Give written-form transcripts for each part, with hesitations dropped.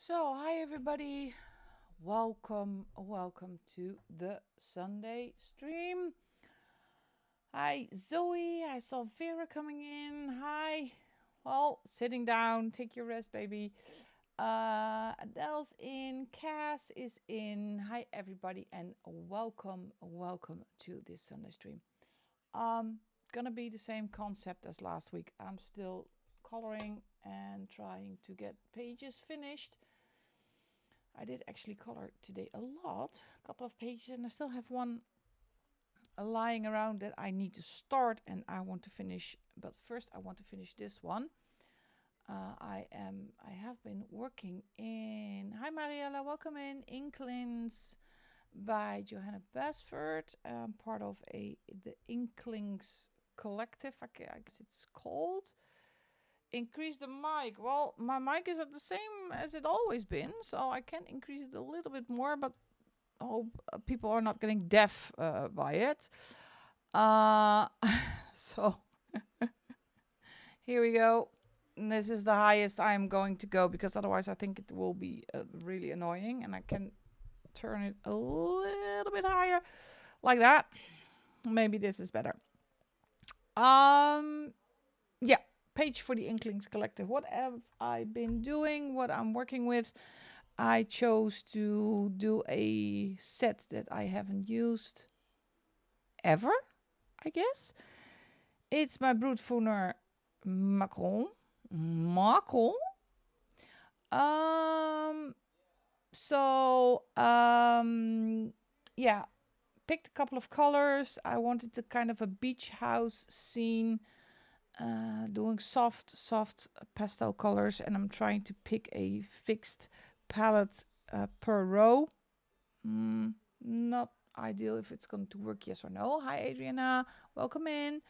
So, hi everybody. Welcome to the Sunday stream. Hi Zoe, I saw Vera coming in. Hi. Well, sitting down, take your rest, baby. Adele's in, Cass is in. Hi everybody and welcome to this Sunday stream. Gonna be the same concept as last week. I'm still coloring and trying to get pages finished. I did actually color today a lot, a couple of pages, and I still have one lying around that I need to start and I want to finish. But first, I want to finish this one. I have been working in. Hi, Mariella, welcome in Inklings by Johanna Basford. I'm part of the Inklings collective. I guess it's called. Increase the mic. Well, my mic is at the same as it always been, so I can increase it a little bit more, but I hope people are not getting deaf by it. Uh, so here we go. And this is the highest I'm going to go because otherwise I think it will be really annoying, and I can turn it a little bit higher like that. Maybe this is better. Yeah, page for the Inklings Collective. What have I been doing? What I'm working with? I chose to do a set that I haven't used ever, I guess. It's my Broodfooner Macron. Macron. Um, yeah, picked a couple of colors. I wanted to kind of a beach house scene, doing soft pastel colors, and I'm trying to pick a fixed palette per row. Not ideal if it's going to work, yes or no. Hi, Adriana. Welcome in.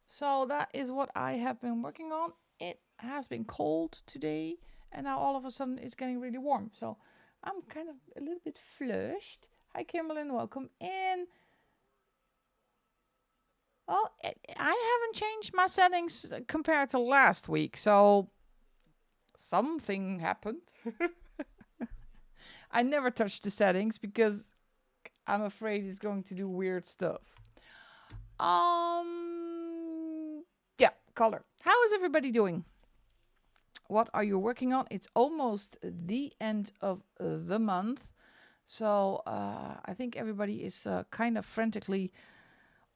So that is what I have been working on. It has been cold today, and now all of a sudden it's getting really warm. So I'm kind of a little bit flushed. Hi, Kimberlyn. Welcome in. Well, I haven't changed my settings compared to last week, so something happened. I never touch the settings because I'm afraid it's going to do weird stuff. Yeah, color. How is everybody doing? What are you working on? It's almost the end of the month. So I think everybody is kind of frantically,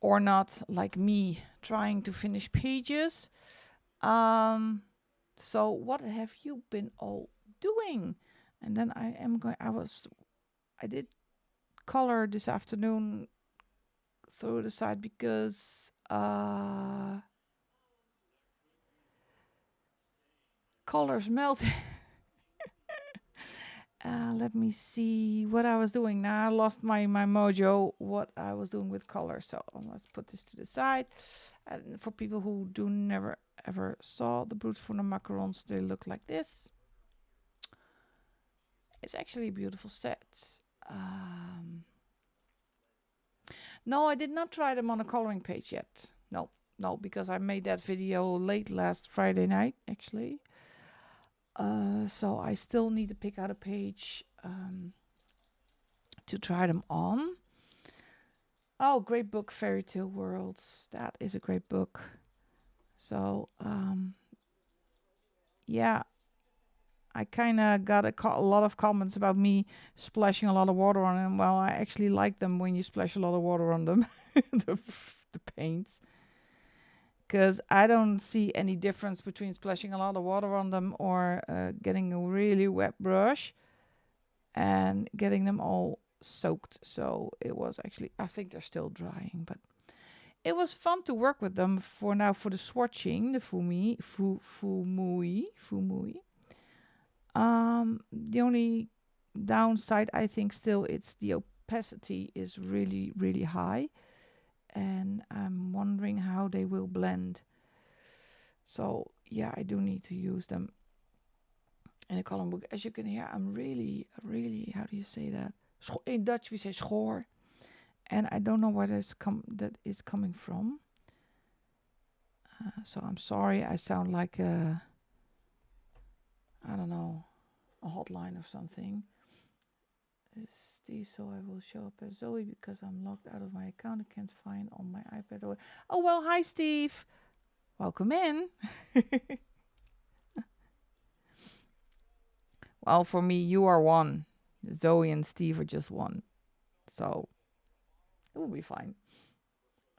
or not like me, trying to finish pages. So what have you been all doing? And then I did color this afternoon through the side because colors melt. Let me see what I was doing. Now I lost my mojo, what I was doing with color. So let's put this to the side. And for people who never ever saw the Broodfooner macarons, they look like this. It's actually a beautiful set. No, I did not try them on a coloring page yet. No, because I made that video late last Friday night, actually. So I still need to pick out a page to try them on. Oh, great book, Fairy Tale Worlds. That is a great book. So, yeah, I kind of got a lot of comments about me splashing a lot of water on them. Well, I actually like them when you splash a lot of water on them, the paints. Because I don't see any difference between splashing a lot of water on them or getting a really wet brush and getting them all soaked. So it was actually, I think they're still drying, but it was fun to work with them for the swatching, the Fumui. The only downside, I think still, it's the opacity is really, really high. And I'm wondering how they will blend. So yeah, I do need to use them in a coloring book. As you can hear, I'm really, how do you say that? In Dutch we say schoor. And I don't know where that is coming from. So I'm sorry, I sound like a I don't know, a hotline or something. Steve, so I will show up as Zoe because I'm logged out of my account. I can't find on my iPad. Oh, well, hi, Steve. Welcome in. Well, for me, you are one. Zoe and Steve are just one. So it will be fine.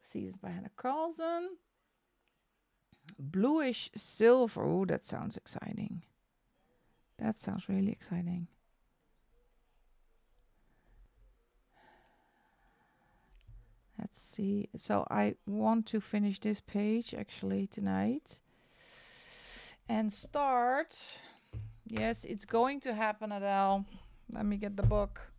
Seasons by Hannah Carlson. Bluish silver. Oh, that sounds exciting. That sounds really exciting. Let's see. So I want to finish this page actually tonight. And start. Yes, it's going to happen, Adele. Let me get the book.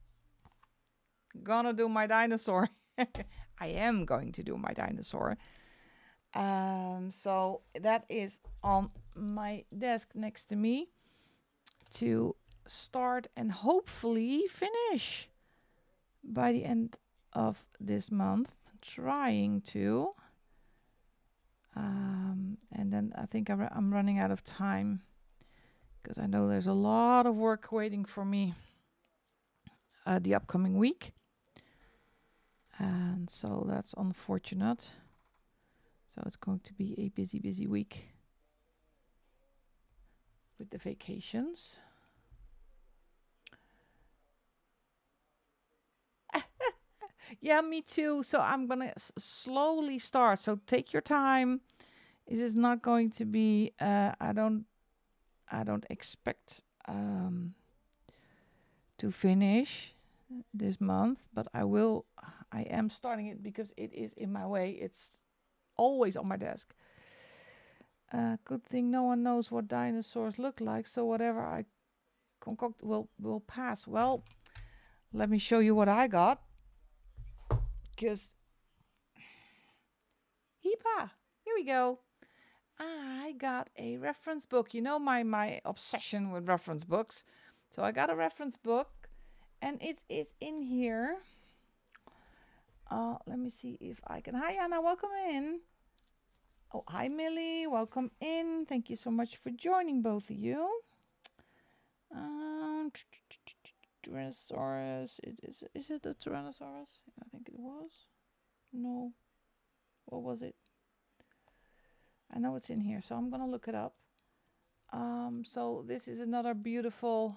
Gonna do my dinosaur. I am going to do my dinosaur. So that is on my desk next to me to start and hopefully finish by the end of this month. Trying to. And then I think I'm running out of time because I know there's a lot of work waiting for me the upcoming week. And so that's unfortunate. So it's going to be a busy, busy week with the vacations. Yeah, me too. So I'm going to slowly start. So take your time. This is not going to be, I don't expect to finish this month, but I am starting it because it is in my way. It's always on my desk. Good thing no one knows what dinosaurs look like, so whatever I concoct will pass. Well, let me show you what I got. Because, Heepa, here we go. I got a reference book. You know my obsession with reference books. So I got a reference book, and it is in here. Let me see if I can. Hi, Anna, welcome in. Oh, hi, Millie, welcome in. Thank you so much for joining, both of you. Tyrannosaurus. Is it a Tyrannosaurus? I think it was. No. What was it? I know it's in here, so I'm gonna look it up. So this is another beautiful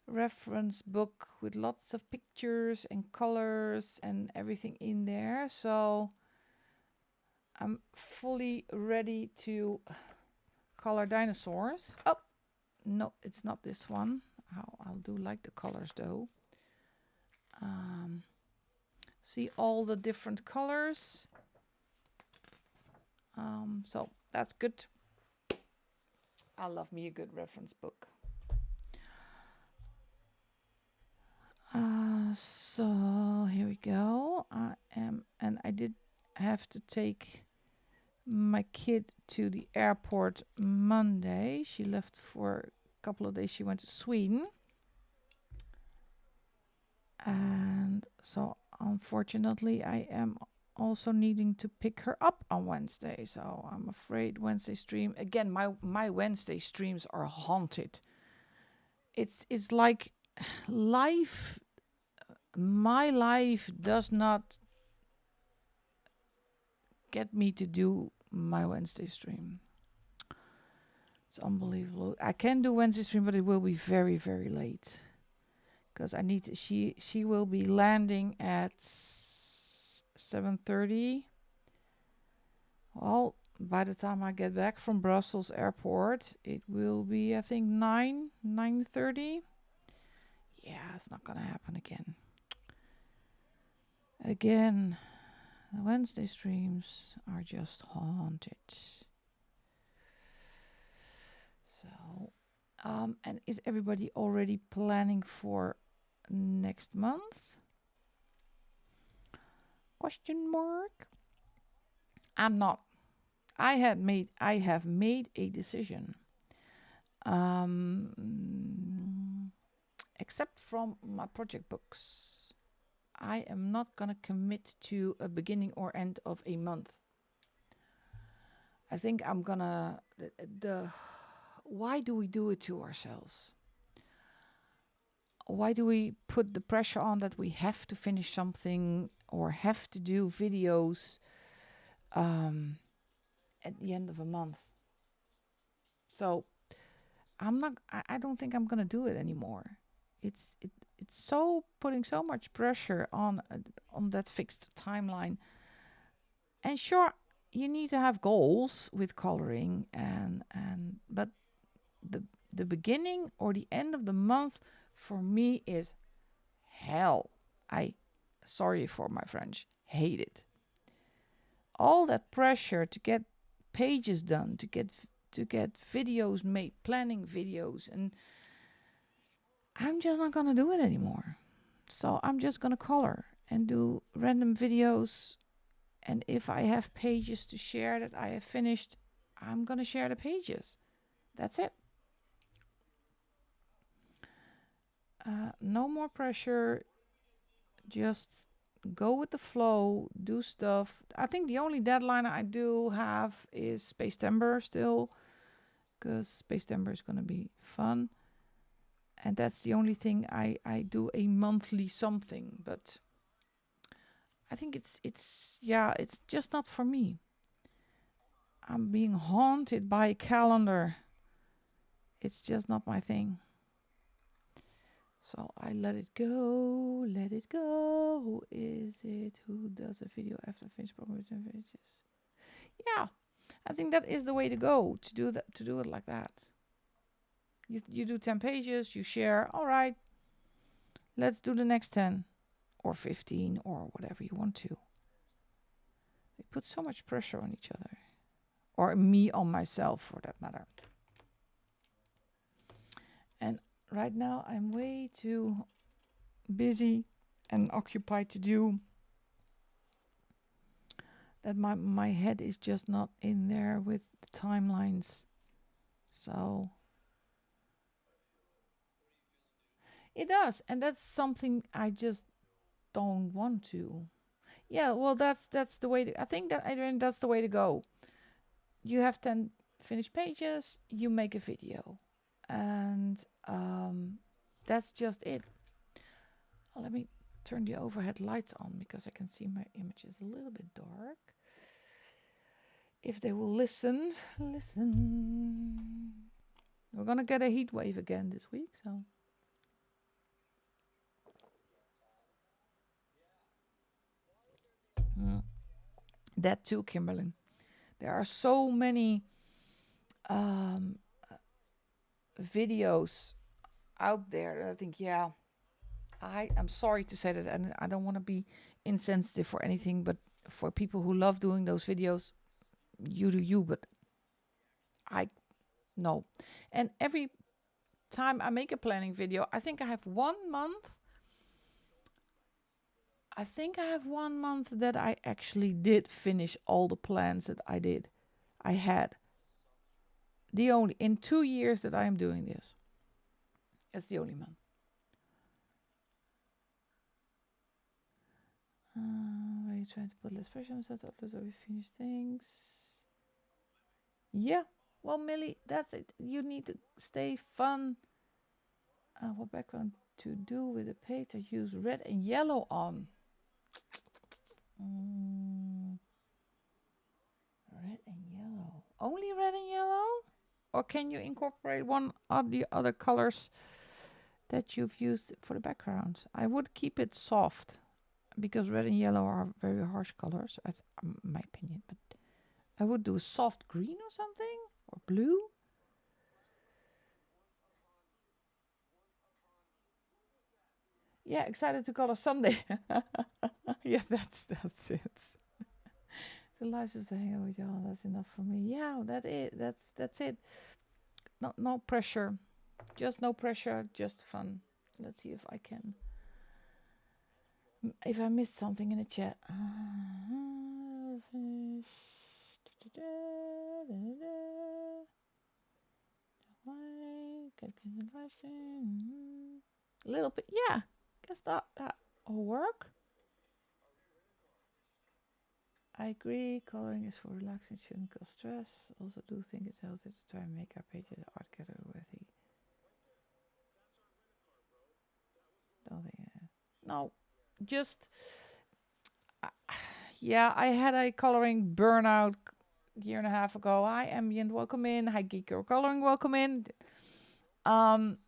reference book with lots of pictures and colors and everything in there. So I'm fully ready to color dinosaurs. Oh, no, it's not this one. I'll do like the colors though. See all the different colors. So that's good. I love me a good reference book. So here we go. I did have to take my kid to the airport Monday. She left for a couple of days. She went to Sweden. And so unfortunately I am also needing to pick her up on Wednesday. So I'm afraid Wednesday stream again, my Wednesday streams are haunted. It's like life, my life does not get me to do my Wednesday stream. It's unbelievable. I can do Wednesday stream, but it will be very, very late. Because I need to, she will be landing at 7:30. Well, by the time I get back from Brussels airport, it will be, I think, 9:30. Yeah, it's not gonna happen again. Again, the Wednesday streams are just haunted. So, and is everybody already planning for next month? Question mark. I'm not. I have made a decision. Except from my project books, I am not gonna commit to a beginning or end of a month. I think I'm gonna why do we do it to ourselves? Why do we put the pressure on that we have to finish something or have to do videos at the end of a month? So I don't think I'm gonna do it anymore. It's so putting so much pressure on that fixed timeline. And sure, you need to have goals with coloring and but the beginning or the end of the month for me is hell. I sorry for my French, hate it. All that pressure to get pages done, to get videos made, planning videos, and I'm just not gonna do it anymore. So I'm just gonna color and do random videos. And if I have pages to share that I have finished, I'm gonna share the pages. That's it. No more pressure. Just go with the flow, do stuff. I think the only deadline I do have is September still, because September is going to be fun. And that's the only thing I do a monthly something. But I think it's just not for me. I'm being haunted by a calendar. It's just not my thing. So I let it go, let it go. Who is it who does a video after finished promotion pages? Yeah, I think that is the way to go, to do that, to do it like that. You do 10 pages, you share, all right, let's do the next 10 or 15 or whatever you want to. They put so much pressure on each other, or me on myself for that matter. And right now I'm way too busy and occupied to do that. My head is just not in there with the timelines. So it does, and that's something I just don't want to. Yeah, well, that's the way I think that Adrian, that's the way to go. You have 10 finished pages, you make a video, and that's just it. Let me turn the overhead lights on because I can see my images a little bit dark. If they will listen. We're gonna get a heat wave again this week, so. That too, Kimberlyn. There are so many videos out there that I think, yeah, I'm sorry to say that, and I don't want to be insensitive or anything, but for people who love doing those videos, you do you, but no. And every time I make a planning video, I think I have 1 month. I think I have 1 month that I actually did finish all the plans that I had. The only, in 2 years that I am doing this. It's the only month. Are you trying to put less pressure on yourself to upload so we finish things? Yeah. Well, Millie, that's it. You need to stay fun. What background to do with the page? I use red and yellow on. Red and yellow. Only red and yellow? Or can you incorporate one of the other colors that you've used for the background? I would keep it soft because red and yellow are very harsh colors, my opinion. But I would do a soft green or something, or blue. Yeah, excited to color someday. Yeah, that's it. The life is to hang out with y'all. That's enough for me. Yeah, that's it. No pressure. Just no pressure. Just fun. Let's see if I can. If I missed something in the chat. A little bit, yeah. Guess that will work. I agree, coloring is for relaxing, shouldn't cause stress. Also do think it's healthy to try and make our pages art gallery worthy. Don't think, no, just, uh, yeah, I had a coloring burnout year and a half ago. Hi, Ambient, welcome in. Hi, Geek Girl Coloring, welcome in. Um,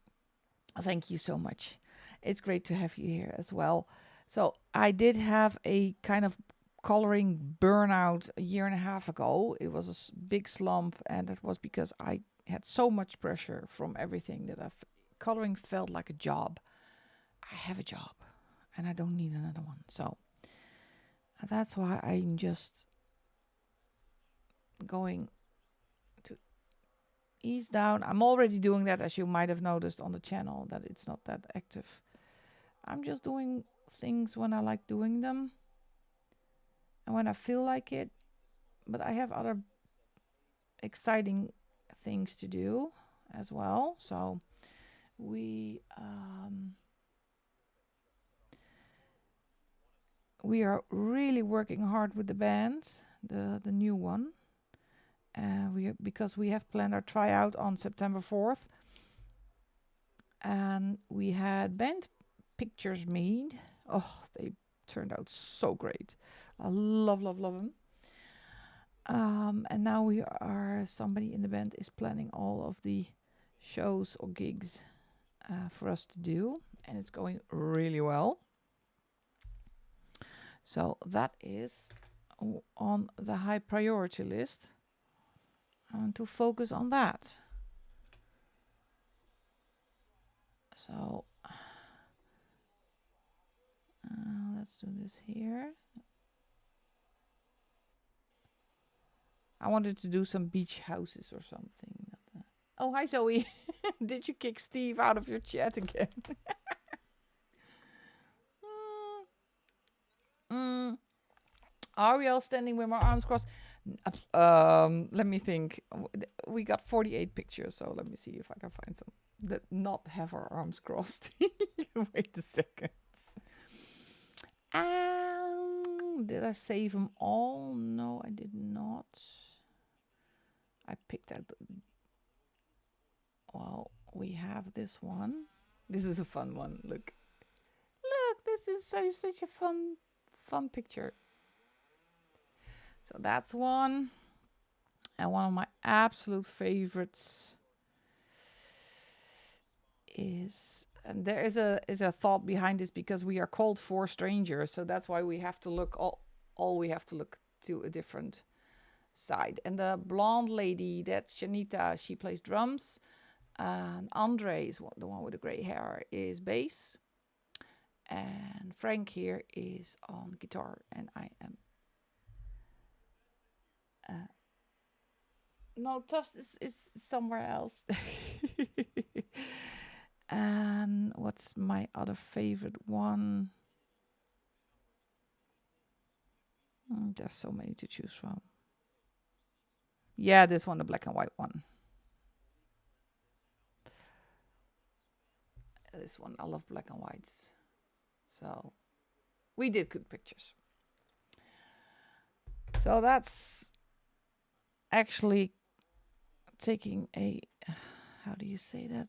Thank you so much. It's great to have you here as well. So I did have a kind of coloring burnout a year and a half ago. It was a big slump, and it was because I had so much pressure from everything that coloring felt like a job. I have a job, and I don't need another one. So that's why I'm just going to ease down. I'm already doing that, as you might have noticed on the channel, that it's not that active. I'm just doing things when I like doing them and when I feel like it. But I have other exciting things to do as well. So we are really working hard with the band, the new one. Because we have planned our tryout on September 4th, and we had band pictures made. Oh, they turned out so great. I love them. And now somebody in the band is planning all of the shows or gigs for us to do, and it's going really well. So that is on the high priority list, and to focus on that. So let's do this here. I wanted to do some beach houses or something. Oh, hi Zoe. Did you kick Steve out of your chat again? Are we all standing with our arms crossed? Let me think. We got 48 pictures, so let me see if I can find some that not have our arms crossed. Wait a second. Did I save them all? No, I did not. I picked out. Well, we have this one. This is a fun one. Look, this is such a fun picture. So that's one. And one of my absolute favorites is, and there is a thought behind this, because we are called Four Strangers, so that's why we have to look we have to look to a different side. And the blonde lady, that's Shanita, she plays drums, and Andre is the one with the gray hair, is bass, and Frank here is on guitar, and I am no, Tufts is somewhere else. And what's my other favorite one? There's so many to choose from. Yeah, this one, the black and white one. This one, I love black and whites. So we did good pictures. So that's actually taking a, how do you say that?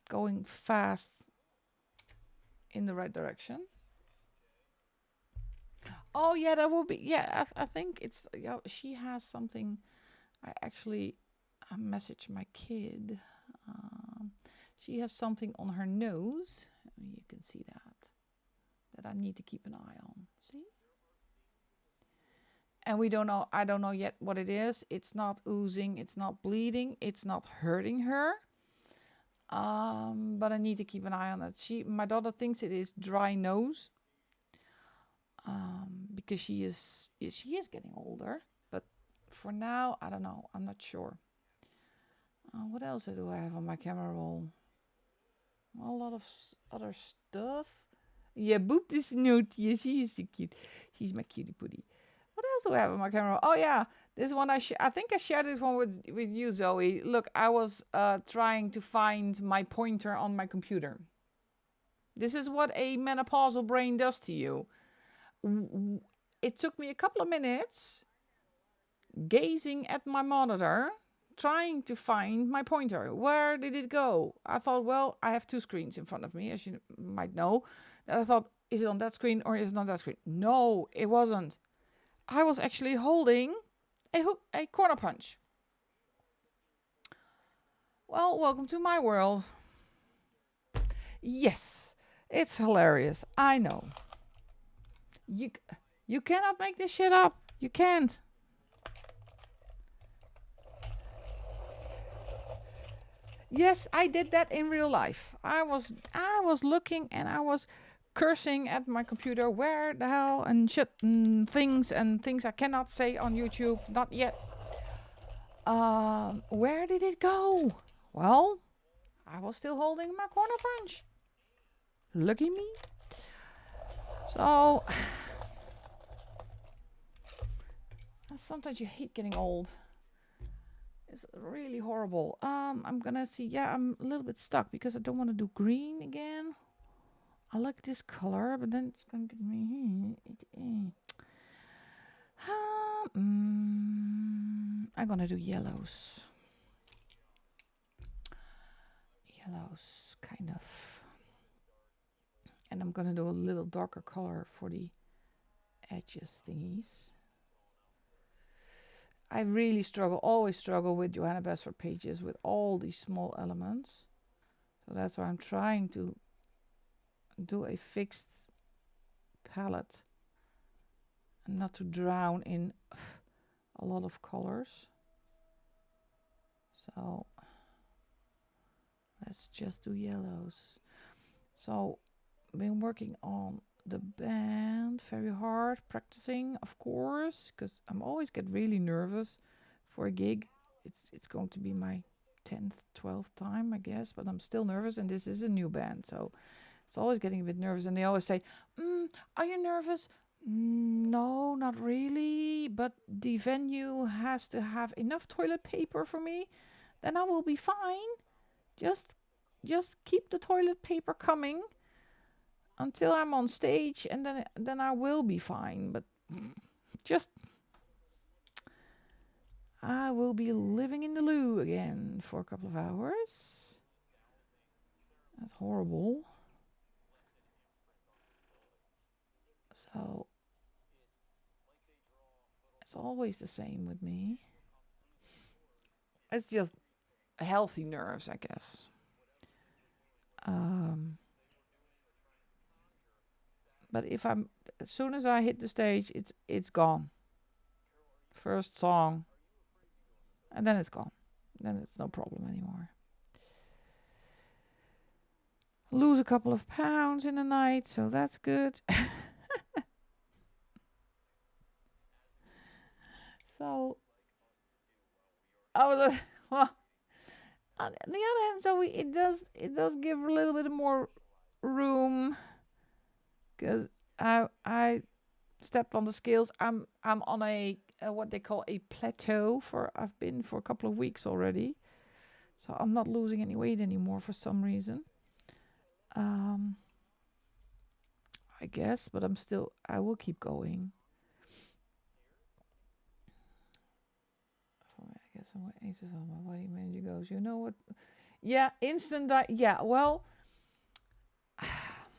Going fast in the right direction. Oh yeah, that will be, yeah, I think it's, yeah, she has something. I actually messaged my kid. She has something on her nose. You can see that I need to keep an eye on. See? And we don't know, I don't know yet what it is. It's not oozing, it's not bleeding, it's not hurting her. But I need to keep an eye on it. My daughter thinks it is dry nose. Because she is getting older. But for now, I don't know. I'm not sure. What else do I have on my camera roll? A lot of other stuff. Yeah, Boop is nude. Yeah, she is so cute. She's my cutie pootie. What else do I have on my camera? Oh yeah, this one I think I shared this one with you, Zoe. Look, I was trying to find my pointer on my computer. This is what a menopausal brain does to you. it took me a couple of minutes gazing at my monitor, trying to find my pointer. Where did it go? I thought, well, I have two screens in front of me, as you might know. And I thought, is it on that screen or is it on that screen? No, it wasn't. I was actually holding a corner punch. Well, welcome to my world. Yes, it's hilarious. I know. You cannot make this shit up. You can't. Yes, I did that in real life. I was looking and I was cursing at my computer. Where the hell and shit and things I cannot say on YouTube. Not yet. Where did it go? Well, I was still holding my corner punch. Lucky me. So sometimes you hate getting old. It's really horrible. I'm gonna see. Yeah, I'm a little bit stuck because I don't want to do green again. I like this color, but then it's gonna get me. I'm gonna do yellows. Yellows, kind of. And I'm gonna do a little darker color for the edges thingies. I really always struggle with Johanna Basford pages with all these small elements. So that's why I'm trying to do a fixed palette and not to drown in a lot of colors. So let's just do yellows. So I've been working on the band very hard, practicing, of course, because I'm always get really nervous for a gig. It's going to be my 10th, 12th time, I guess, but I'm still nervous, and this is a new band, so it's always getting a bit nervous. And they always say, are you nervous? No, not really, but the venue has to have enough toilet paper for me, then I will be fine. Just keep the toilet paper coming until I'm on stage, and then I will be fine. But I will be living in the loo again for a couple of hours. That's horrible. So it's always the same with me. It's just healthy nerves, I guess. But as soon as I hit the stage, it's gone. First song, and then it's gone. Then it's no problem anymore. Lose a couple of pounds in a night, so that's good. So, well, on the other hand, so it does give a little bit more room, because I stepped on the scales. I'm on a what they call a plateau. I've been for a couple of weeks already, so I'm not losing any weight anymore for some reason. I guess, but I will keep going. I guess I'm anxious on my body manager goes, you know what? Yeah, instant yeah, well,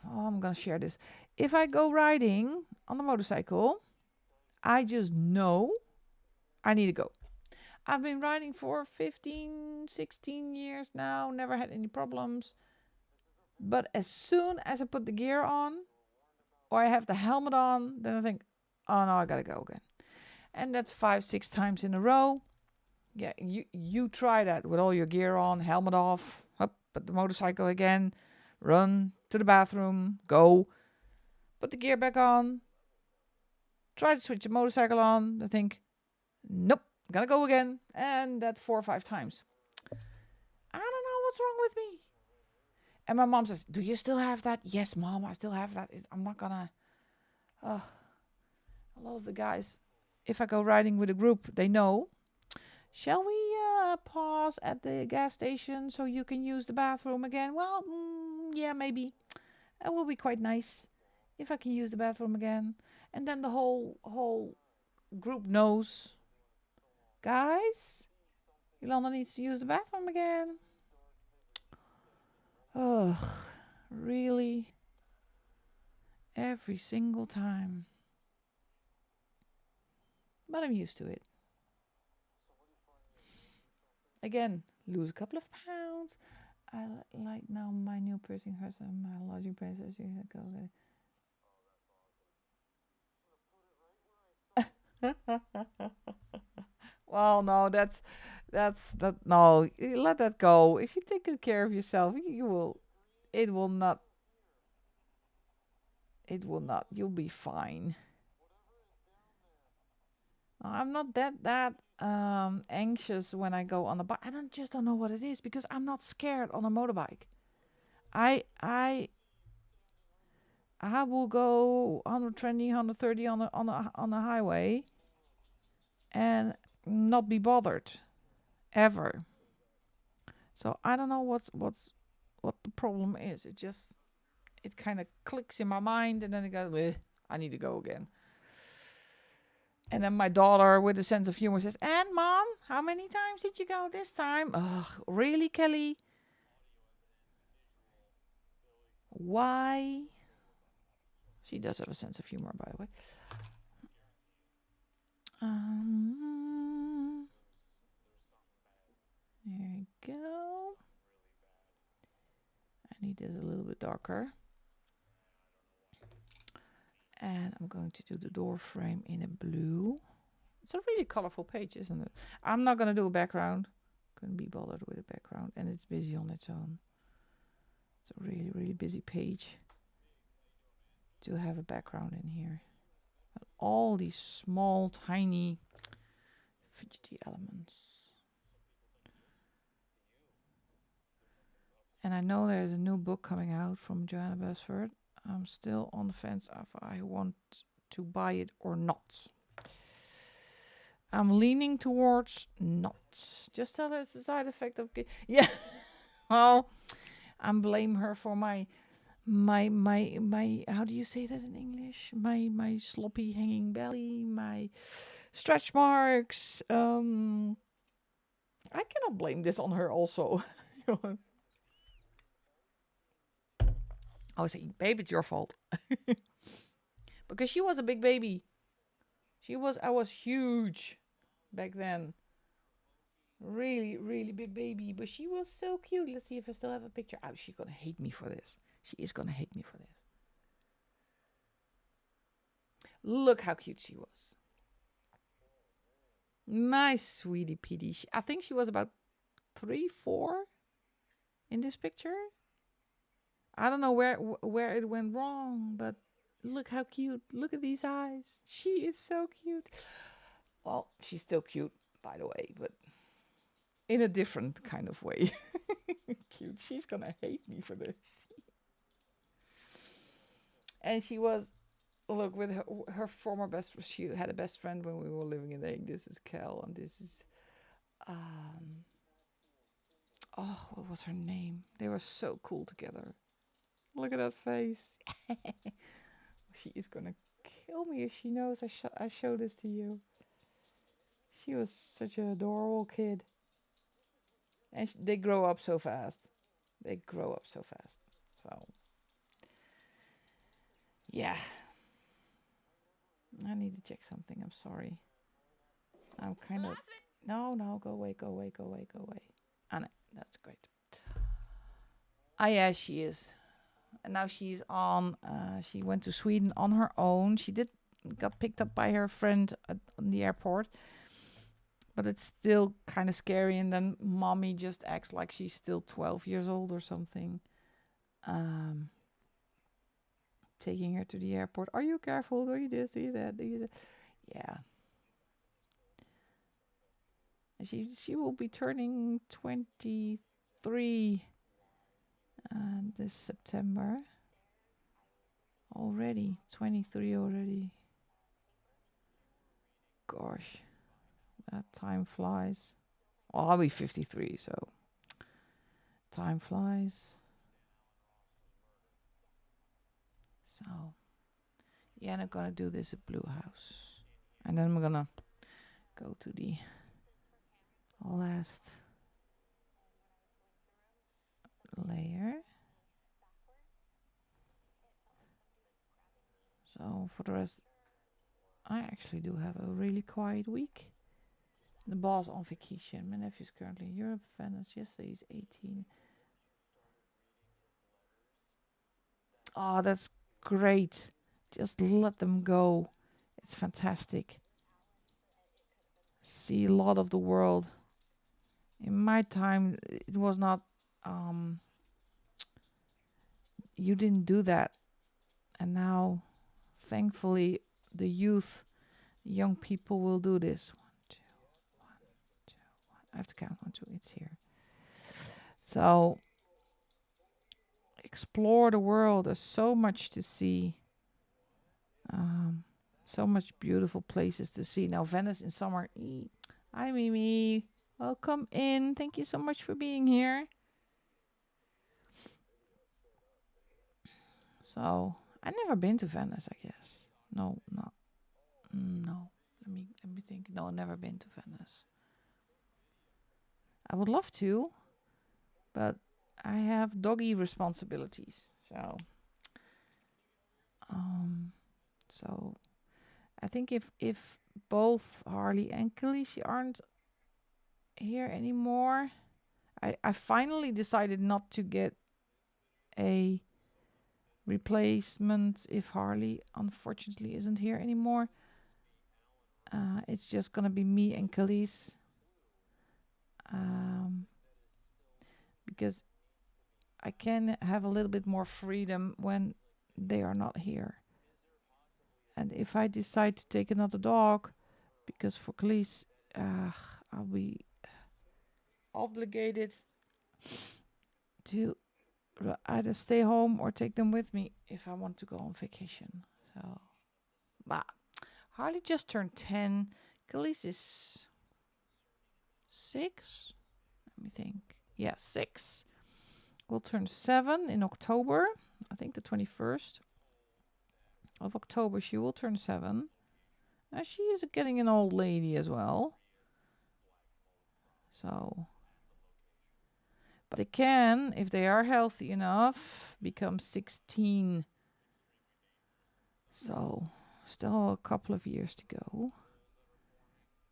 I'm gonna share this. If I go riding on a motorcycle, I just know I need to go. I've been riding for 15, 16 years now, never had any problems. But as soon as I put the gear on, or I have the helmet on, then I think, oh no, I gotta go again. And that's 5, 6 times in a row. Yeah, you try that with all your gear on, helmet off, up, put the motorcycle again, run to the bathroom, go, put the gear back on, try to switch the motorcycle on, I think, nope, gotta go again, and that 4 or 5 times. I don't know what's wrong with me. And my mom says, do you still have that? Yes, Mom, I still have that. I'm not gonna... a lot of the guys, if I go riding with a group, they know. Shall we pause at the gas station so you can use the bathroom again? Well, yeah, maybe. It will be quite nice if I can use the bathroom again. And then the whole group knows, guys, Yolanda needs to use the bathroom again. Ugh, really? Every single time. But I'm used to it. Again, lose a couple of pounds. I like now my new piercing hurts and my logic braces. You go there. Well, no, that's that. No, let that go. If you take good care of yourself, you will. It will not. It will not. You'll be fine. I'm not that anxious when I go on a bike. I don't know what it is because I'm not scared on a motorbike. I I I will go 120, 130 on a highway and not be bothered ever. So I don't know what the problem is. It kind of clicks in my mind and then it goes, "Bleh, I need to go again." And then my daughter, with a sense of humor, says, "And mom, how many times did you go this time?" Ugh, really, Kelly? Why? She does have a sense of humor, by the way. There you go. I need this a little bit darker. And I'm going to do the door frame in a blue. It's a really colorful page, isn't it? I'm not going to do a background. Couldn't be bothered with a background. And it's busy on its own. It's a really, really busy page to have a background in here. And all these small, tiny, fidgety elements. And I know there's a new book coming out from Joanna Basford. I'm still on the fence if I want to buy it or not. I'm leaning towards not. Just tell her it's a side effect of... Yeah. Well, I blame her for my... How do you say that in English? My sloppy hanging belly, my stretch marks. I cannot blame this on her also. I was saying, babe, it's your fault. Because she was a big baby. I was huge back then. Really, really big baby. But she was so cute. Let's see if I still have a picture. Oh, she's going to hate me for this. She is going to hate me for this. Look how cute she was. My sweetie Petey. I think she was about 3, 4 in this picture. I don't know where it went wrong, but look how cute. Look at these eyes. She is so cute. Well, she's still cute, by the way, but in a different kind of way. Cute. She's gonna hate me for this. And she was, look, with her former best friend. She had a best friend when we were living in The Hague. This is Kel, and this is, what was her name? They were so cool together. Look at that face. She is gonna kill me if she knows I show this to you. She was such an adorable kid. And they grow up so fast. So, yeah. I need to check something. I'm sorry. I'm kind of... No, go away. Anna, that's great. Yeah, she is. And now she's on, she went to Sweden on her own. She got picked up by her friend at the airport. But it's still kind of scary. And then mommy just acts like she's still 12 years old or something. Taking her to the airport. Are you careful? Do you this? Do you that? Do you that? Yeah. And she will be turning 23 this September. Already. 23 already. Gosh. That time flies. Well, I'll be 53, so time flies. So, Yeah, and I'm gonna do this at Blue House. And then I'm gonna go to the last layer. So for the rest, I actually do have a really quiet week. The boss on vacation. My nephew's currently in Europe, Venice. Yesterday he's 18. Oh, that's great. Just let them go. It's fantastic. See a lot of the world. In my time, it was not. You didn't do that, and now, thankfully, the youth, young people will do this. 1, 2, 1, 2, 1. I have to count 1, 2. It's here. So explore the world. There's so much to see. So much beautiful places to see. Now Venice in summer. Hi Mimi. Welcome in. Thank you so much for being here. So I've never been to Venice, I guess. No. Let me think. No, never been to Venice. I would love to, but I have doggy responsibilities. So I think if both Harley and Khaleesi aren't here anymore, I finally decided not to get a replacement if Harley unfortunately isn't here anymore. It's just gonna be me and Khaleesi. Because I can have a little bit more freedom when they are not here. And if I decide to take another dog, because for Khaleesi, I'll be obligated to either stay home or take them with me if I want to go on vacation. So, but Harley just turned 10. Khaleesi is 6. Let me think. Yeah, 6. Will turn 7 in October. I think the 21st of October she will turn 7. She is getting an old lady as well. So, but they can, if they are healthy enough, become 16. So, still a couple of years to go.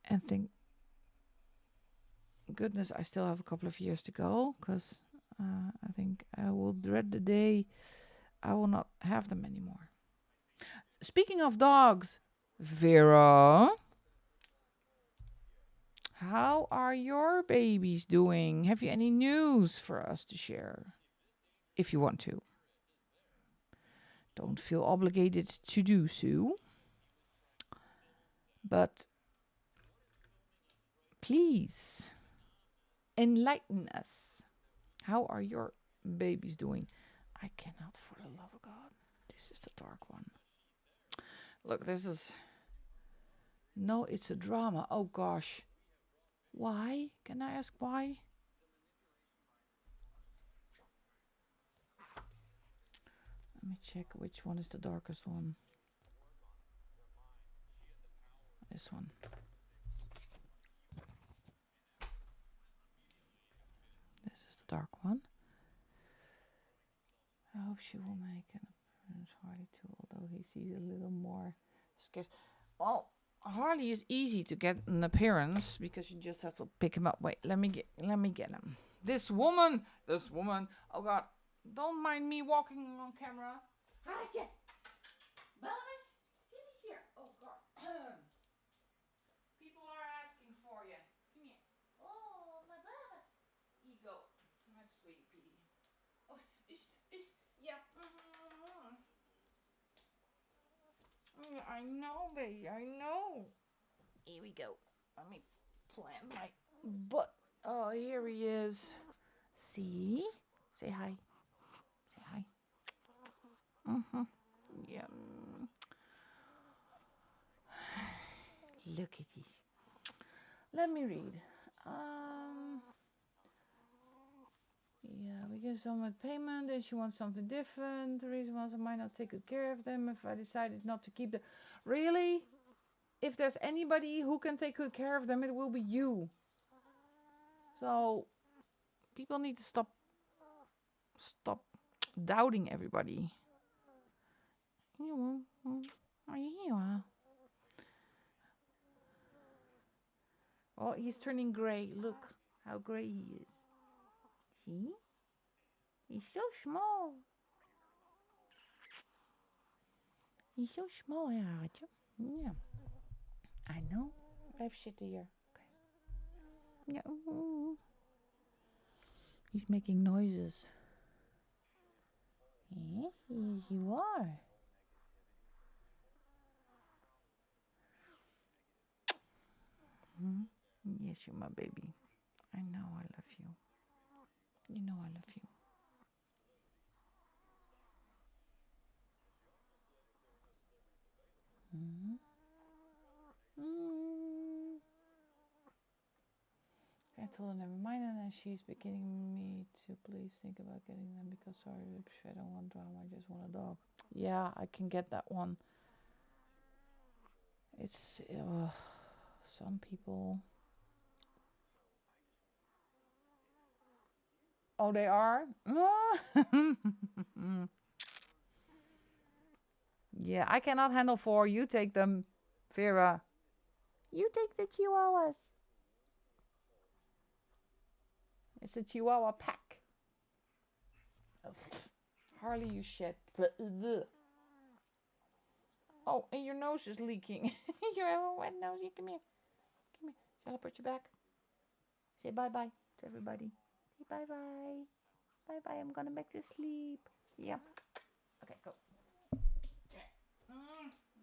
And thank goodness I still have a couple of years to go, because I think I will dread the day I will not have them anymore. Speaking of dogs, Vera, how are your babies doing? Have you any news for us to share? If you want to. Don't feel obligated to do so. But please enlighten us. How are your babies doing? I cannot, for the love of God. This is the dark one. Look, this is... No, it's a drama. Oh, gosh. Why? Can I ask why? Let me check which one is the darkest one. This one. This is the dark one. I hope she will make an appearance. Harley too, although he sees a little more scared. Well, Harley is easy to get an appearance because you just have to pick him up. Wait, let me get him. This woman. Oh God, don't mind me walking on camera. Harley, Belvis, give me here. Oh God. People are asking for you. Come here. Oh, my Belvis. Here you go, my sweetie pea. Oh, yeah. I know, baby. I know. Here we go. Let me plant my butt. Oh, here he is. See? Say hi. Say hi. Yeah. Look at this. Let me read. Yeah, we give someone payment and she wants something different. The reason was I might not take good care of them if I decided not to keep them. Really? If there's anybody who can take good care of them, it will be you. So people need to stop doubting everybody. Oh, he's turning gray. Look how gray he is. See? He's so small. He's so small, Hartje. Yeah. I know. Blijf zitten hier. Okay. Yeah. He's making noises. Yeah, yes, you are. Yes, you're my baby. I know I love you. You know I love you. Mm. Mm. I told her never mind, and then she's beginning me to please think about getting them because sorry, I don't want drama. I just want a dog. Yeah, I can get that one. It's some people. Oh, they are. Yeah, I cannot handle 4. You take them, Vera. You take the chihuahuas. It's a chihuahua pack. Oh, Harley, you shit. Oh, and your nose is leaking. You have a wet nose. Come here. Come here. Shall I put you back? Say bye-bye to everybody. Say bye-bye. Bye-bye. I'm gonna make you sleep. Yeah. Okay, go. Okay.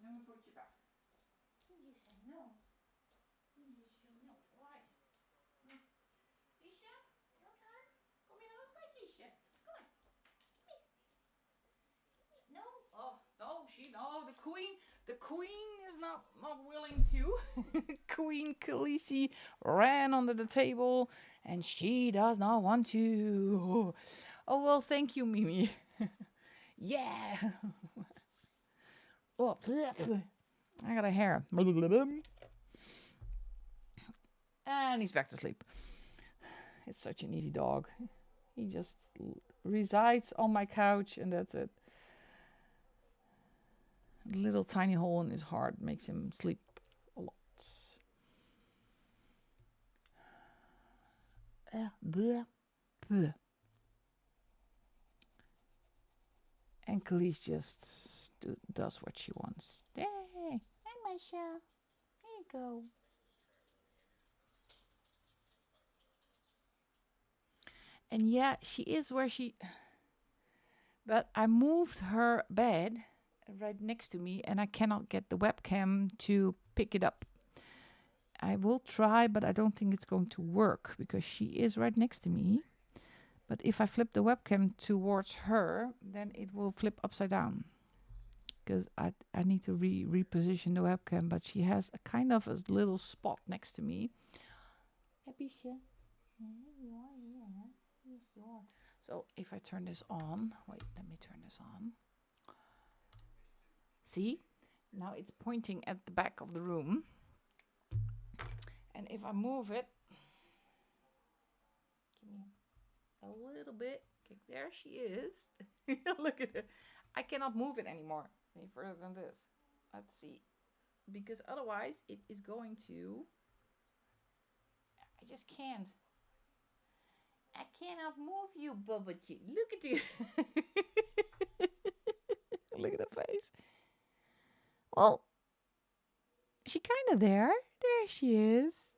Let me put you back. You say no. You say no. Why? Tisha, your turn. Kom je er ook bij, Tisha? Kom maar. No. Oh, no, the queen is not willing to. Queen Khaleesi ran under the table and she does not want to. Oh, well, thank you, Mimi. Yeah. Oh, I got a hair. And he's back to sleep. It's such an easy dog. He just resides on my couch and that's it. A little tiny hole in his heart makes him sleep a lot. And Khalees just does what she wants. Hey, hi, Masha. Here you go. And yeah, she is where she... But I moved her bed right next to me and I cannot get the webcam to pick it up. I will try, but I don't think it's going to work because she is right next to me. But if I flip the webcam towards her, then it will flip upside down. Because I need to reposition the webcam, but she has a kind of a little spot next to me. Happy shit. Yeah, you are, yeah. Yes, you are. So if I turn this on, wait, let me turn this on. See? Now it's pointing at the back of the room. And if I move it, give me a little bit. Okay, there she is. Look at it. I cannot move it anymore any further than this. Let's see. Because otherwise it is going to... I just can't. I cannot move you, Bubbachi. Look at you. Look at the face. Well, she kind of there. There she is.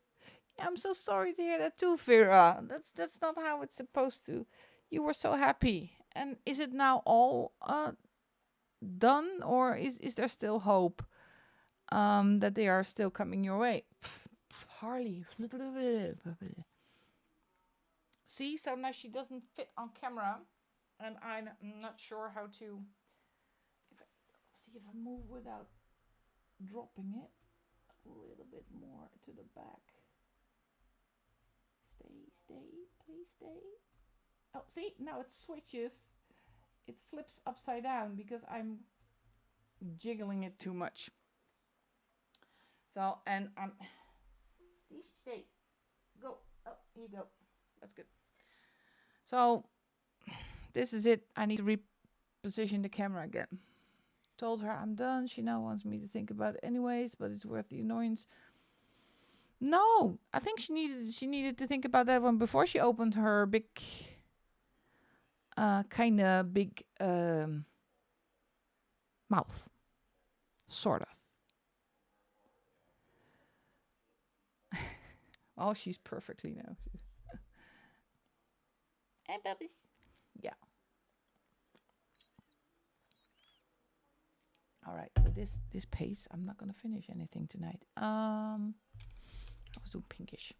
I'm so sorry to hear that too, Vera. That's not how it's supposed to. You were so happy. And is it now all done, or is there still hope that they are still coming your way? Harley. See, so now she doesn't fit on camera, and I'm not sure how to. See if I move without dropping it a little bit more to the back. Stay, please stay. Oh, see, now it switches. It flips upside down because I'm jiggling it too much. So, and I'm. Stay. Go. Oh, here you go. That's good. So, this is it. I need to reposition the camera again. Told her I'm done. She now wants me to think about it anyways, but it's worth the annoyance. No, I think she needed to think about that one before she opened her big, kind of big mouth, sort of. Oh, she's perfectly now. Hey, puppies. Yeah. All right. But this pace, I'm not gonna finish anything tonight. I was doing pinkish.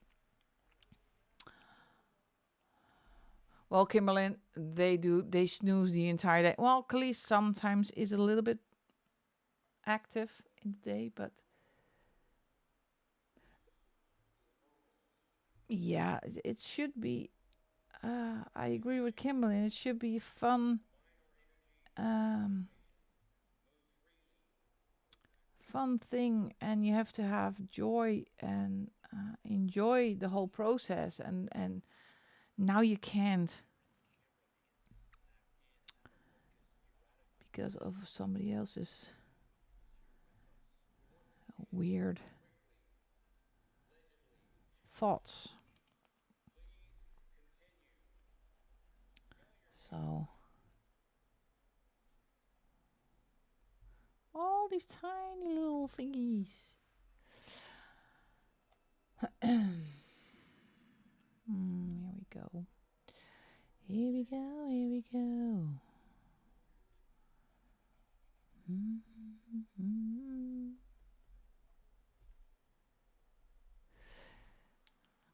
Well, Kimberlyn, they snooze the entire day. Well, Khalees sometimes is a little bit active in the day, but yeah, it should be. I agree with Kimberlyn. It should be fun, um, fun thing, and you have to have joy and enjoy the whole process. And now you can't because of somebody else's weird thoughts. So all these tiny little thingies. Here we go. Here we go. Here we go.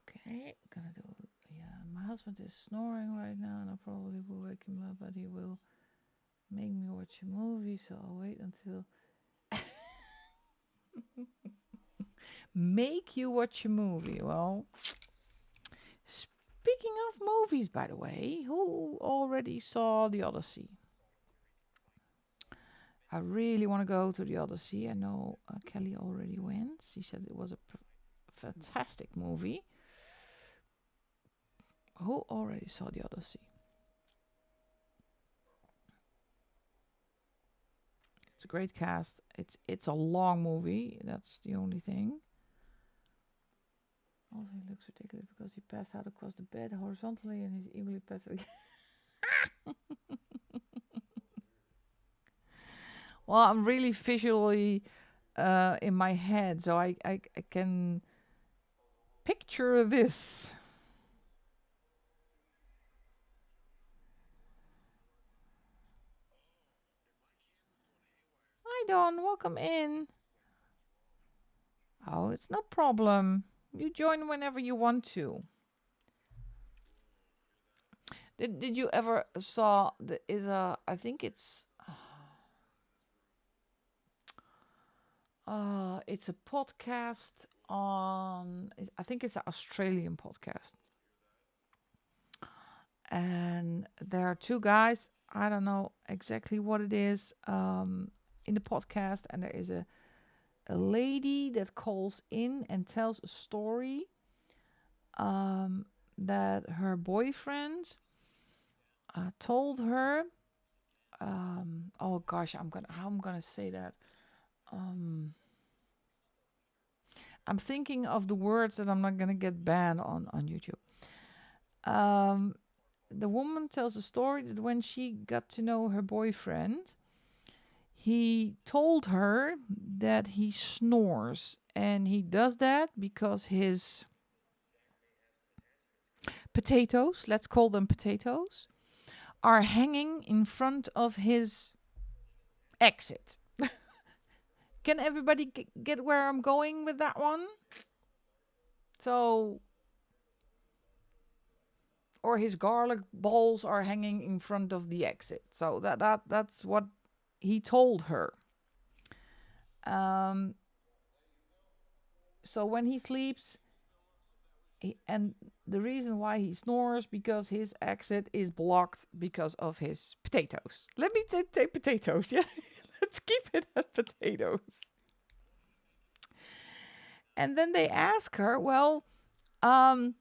Okay, gonna do. Yeah, my husband is snoring right now, and I probably will wake him up, but he will make me watch a movie. So I'll wait until make you watch a movie. Well, speaking of movies, by the way, who already saw The Odyssey? I really want to go to The Odyssey. I know Kelly already went. She said it was a fantastic movie. Who already saw The Odyssey? It's a great cast. It's a long movie. That's the only thing. Also, he looks ridiculous because he passed out across the bed horizontally and he's equally passed again. Well, I'm really visually in my head, so I can picture this. Hi, Don. Welcome in. Oh, it's no problem. You join whenever you want to. Did you ever saw the is a I think it's a podcast on I think it's an Australian podcast. And there are two guys, I don't know exactly what it is, in the podcast, and there is a lady that calls in and tells a story that her boyfriend told her. Oh gosh, I'm gonna say that. I'm thinking of the words that I'm not gonna get banned on YouTube. The woman tells a story that when she got to know her boyfriend, he told her that he snores, and he does that because his potatoes, let's call them potatoes, are hanging in front of his exit. Can everybody get where I'm going with that one? So, or his garlic balls are hanging in front of the exit. So that's what he told her. So when he sleeps, And the reason why he snores because his exit is blocked because of his potatoes. Let me say potatoes. Yeah, let's keep it at potatoes. And then they ask her, well, um,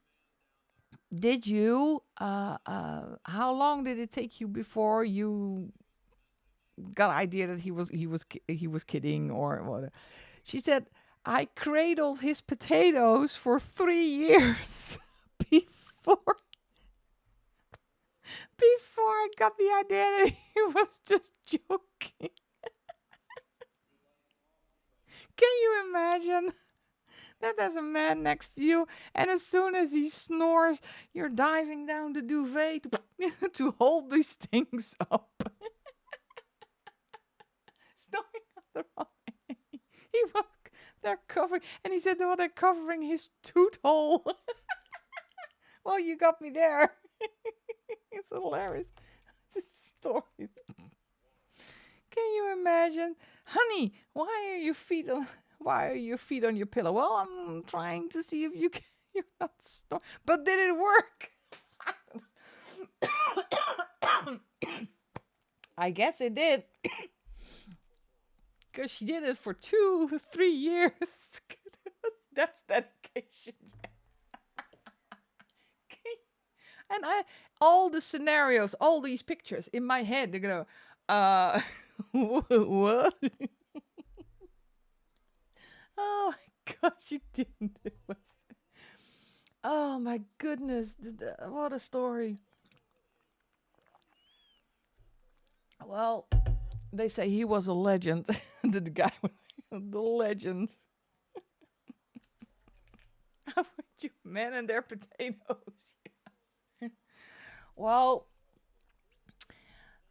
did you? How long did it take you before you got an idea that he was kidding or what? She said, I cradled his potatoes for 3 years before before I got the idea that he was just joking. Can you imagine that there's a man next to you, and as soon as he snores, you're diving down the duvet to hold these things up? Snoring on the wrong way. He was, they're covering, and he said, well, they're covering his tooth hole. Well, you got me there. It's hilarious. This story. Can you imagine, honey? Why are your feet on your pillow? Well, I'm trying to see if you can. You're not snore. But did it work? I guess it did. Because she did it for 3 years. That's dedication. And all the scenarios, all these pictures in my head, they're gonna, what? Oh my gosh, you didn't do it. Oh my goodness, what a story. Well, they say he was a legend. The guy was the legend. How would you men and their potatoes? Well,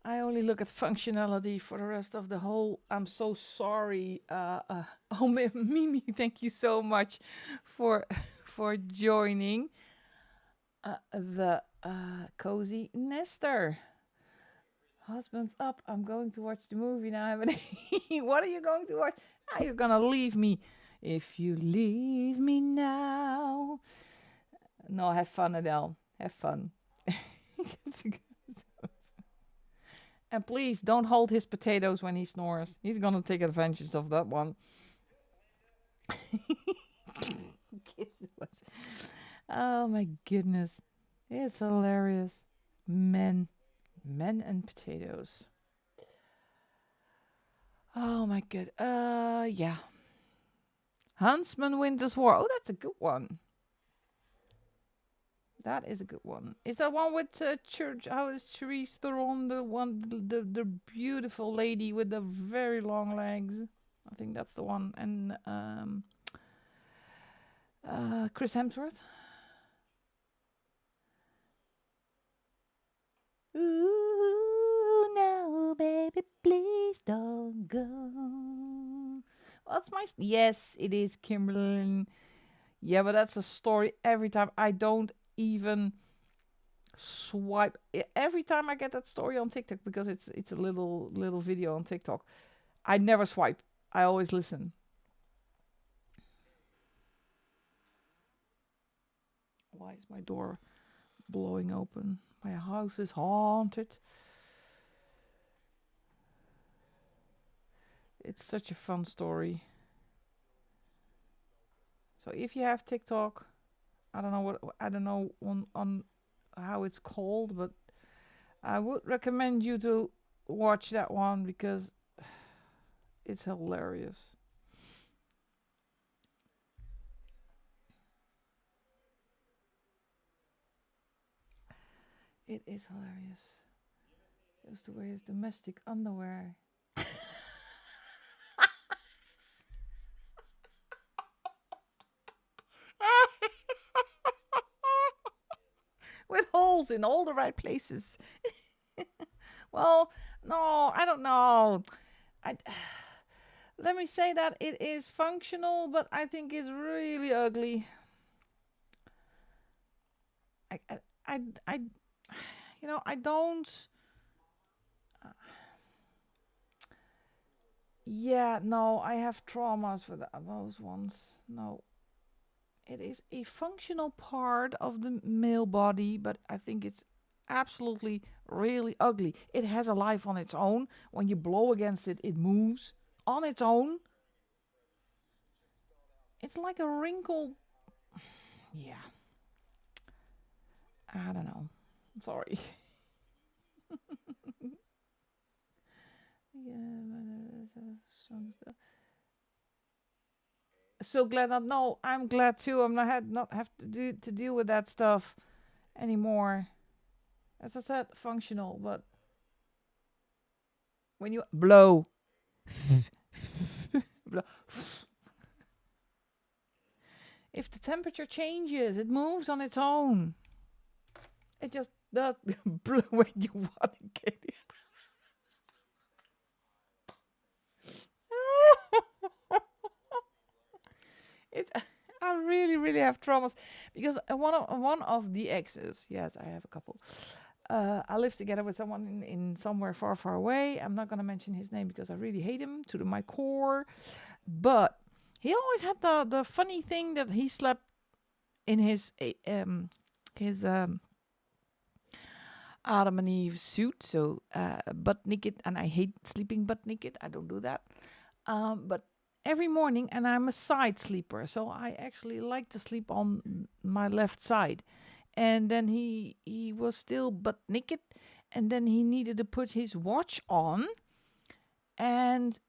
I only look at functionality for the rest of the whole. I'm so sorry. Oh, Mimi, thank you so much for joining the cozy nester. Husband's up. I'm going to watch the movie now. What are you going to watch? Ah, you're gonna leave me. If you leave me now. No, have fun, Adele. Have fun. And please don't hold his potatoes when he snores. He's gonna take advantage of that one. Oh my goodness. It's hilarious. Men and potatoes. Oh my god. Yeah. Huntsman Winter's War. Oh, that's a good one. That is a good one. Is that one with Church? How is Charisse Theron the one, the beautiful lady with the very long legs? I think that's the one. And Chris Hemsworth. Ooh, no, baby, please don't go. What's my? Yes, it is Kimberly. Yeah, but that's a story every time. I don't even swipe every time I get that story on TikTok because it's a little video on TikTok. I never swipe. I always listen. Why is my door blowing open? My house is haunted. It's such a fun story. So if you have TikTok, I don't know on how it's called, but I would recommend you to watch that one because it's hilarious. It is hilarious. Just to wear his domestic underwear. With holes in all the right places. Well, no, I don't know. I let me say that it is functional, but I think it's really ugly. I, I, I I don't. Yeah, no, I have traumas with those ones. No, It is a functional part of the male body, but I think it's absolutely really ugly. It has a life on its own. When you blow against it, it moves on its own. It's like a wrinkled. Yeah, I don't know. I'm sorry. Yeah, some stuff. So glad that no, I'm glad too. I'm not have to deal with that stuff anymore. As I said, functional, but when you blow, blow, if the temperature changes, it moves on its own. It just does blow when you want to get it. It's I really really have traumas because one of the exes. Yes, I have a couple. I live together with someone in somewhere far, far away. I'm not gonna mention his name because I really hate him to my core. But he always had the funny thing that he slept in his Adam and Eve suit, so butt naked, and I hate sleeping butt naked. I don't do that. But every morning, and I'm a side sleeper, so I actually like to sleep on my left side. And then he was still butt naked, and then he needed to put his watch on, and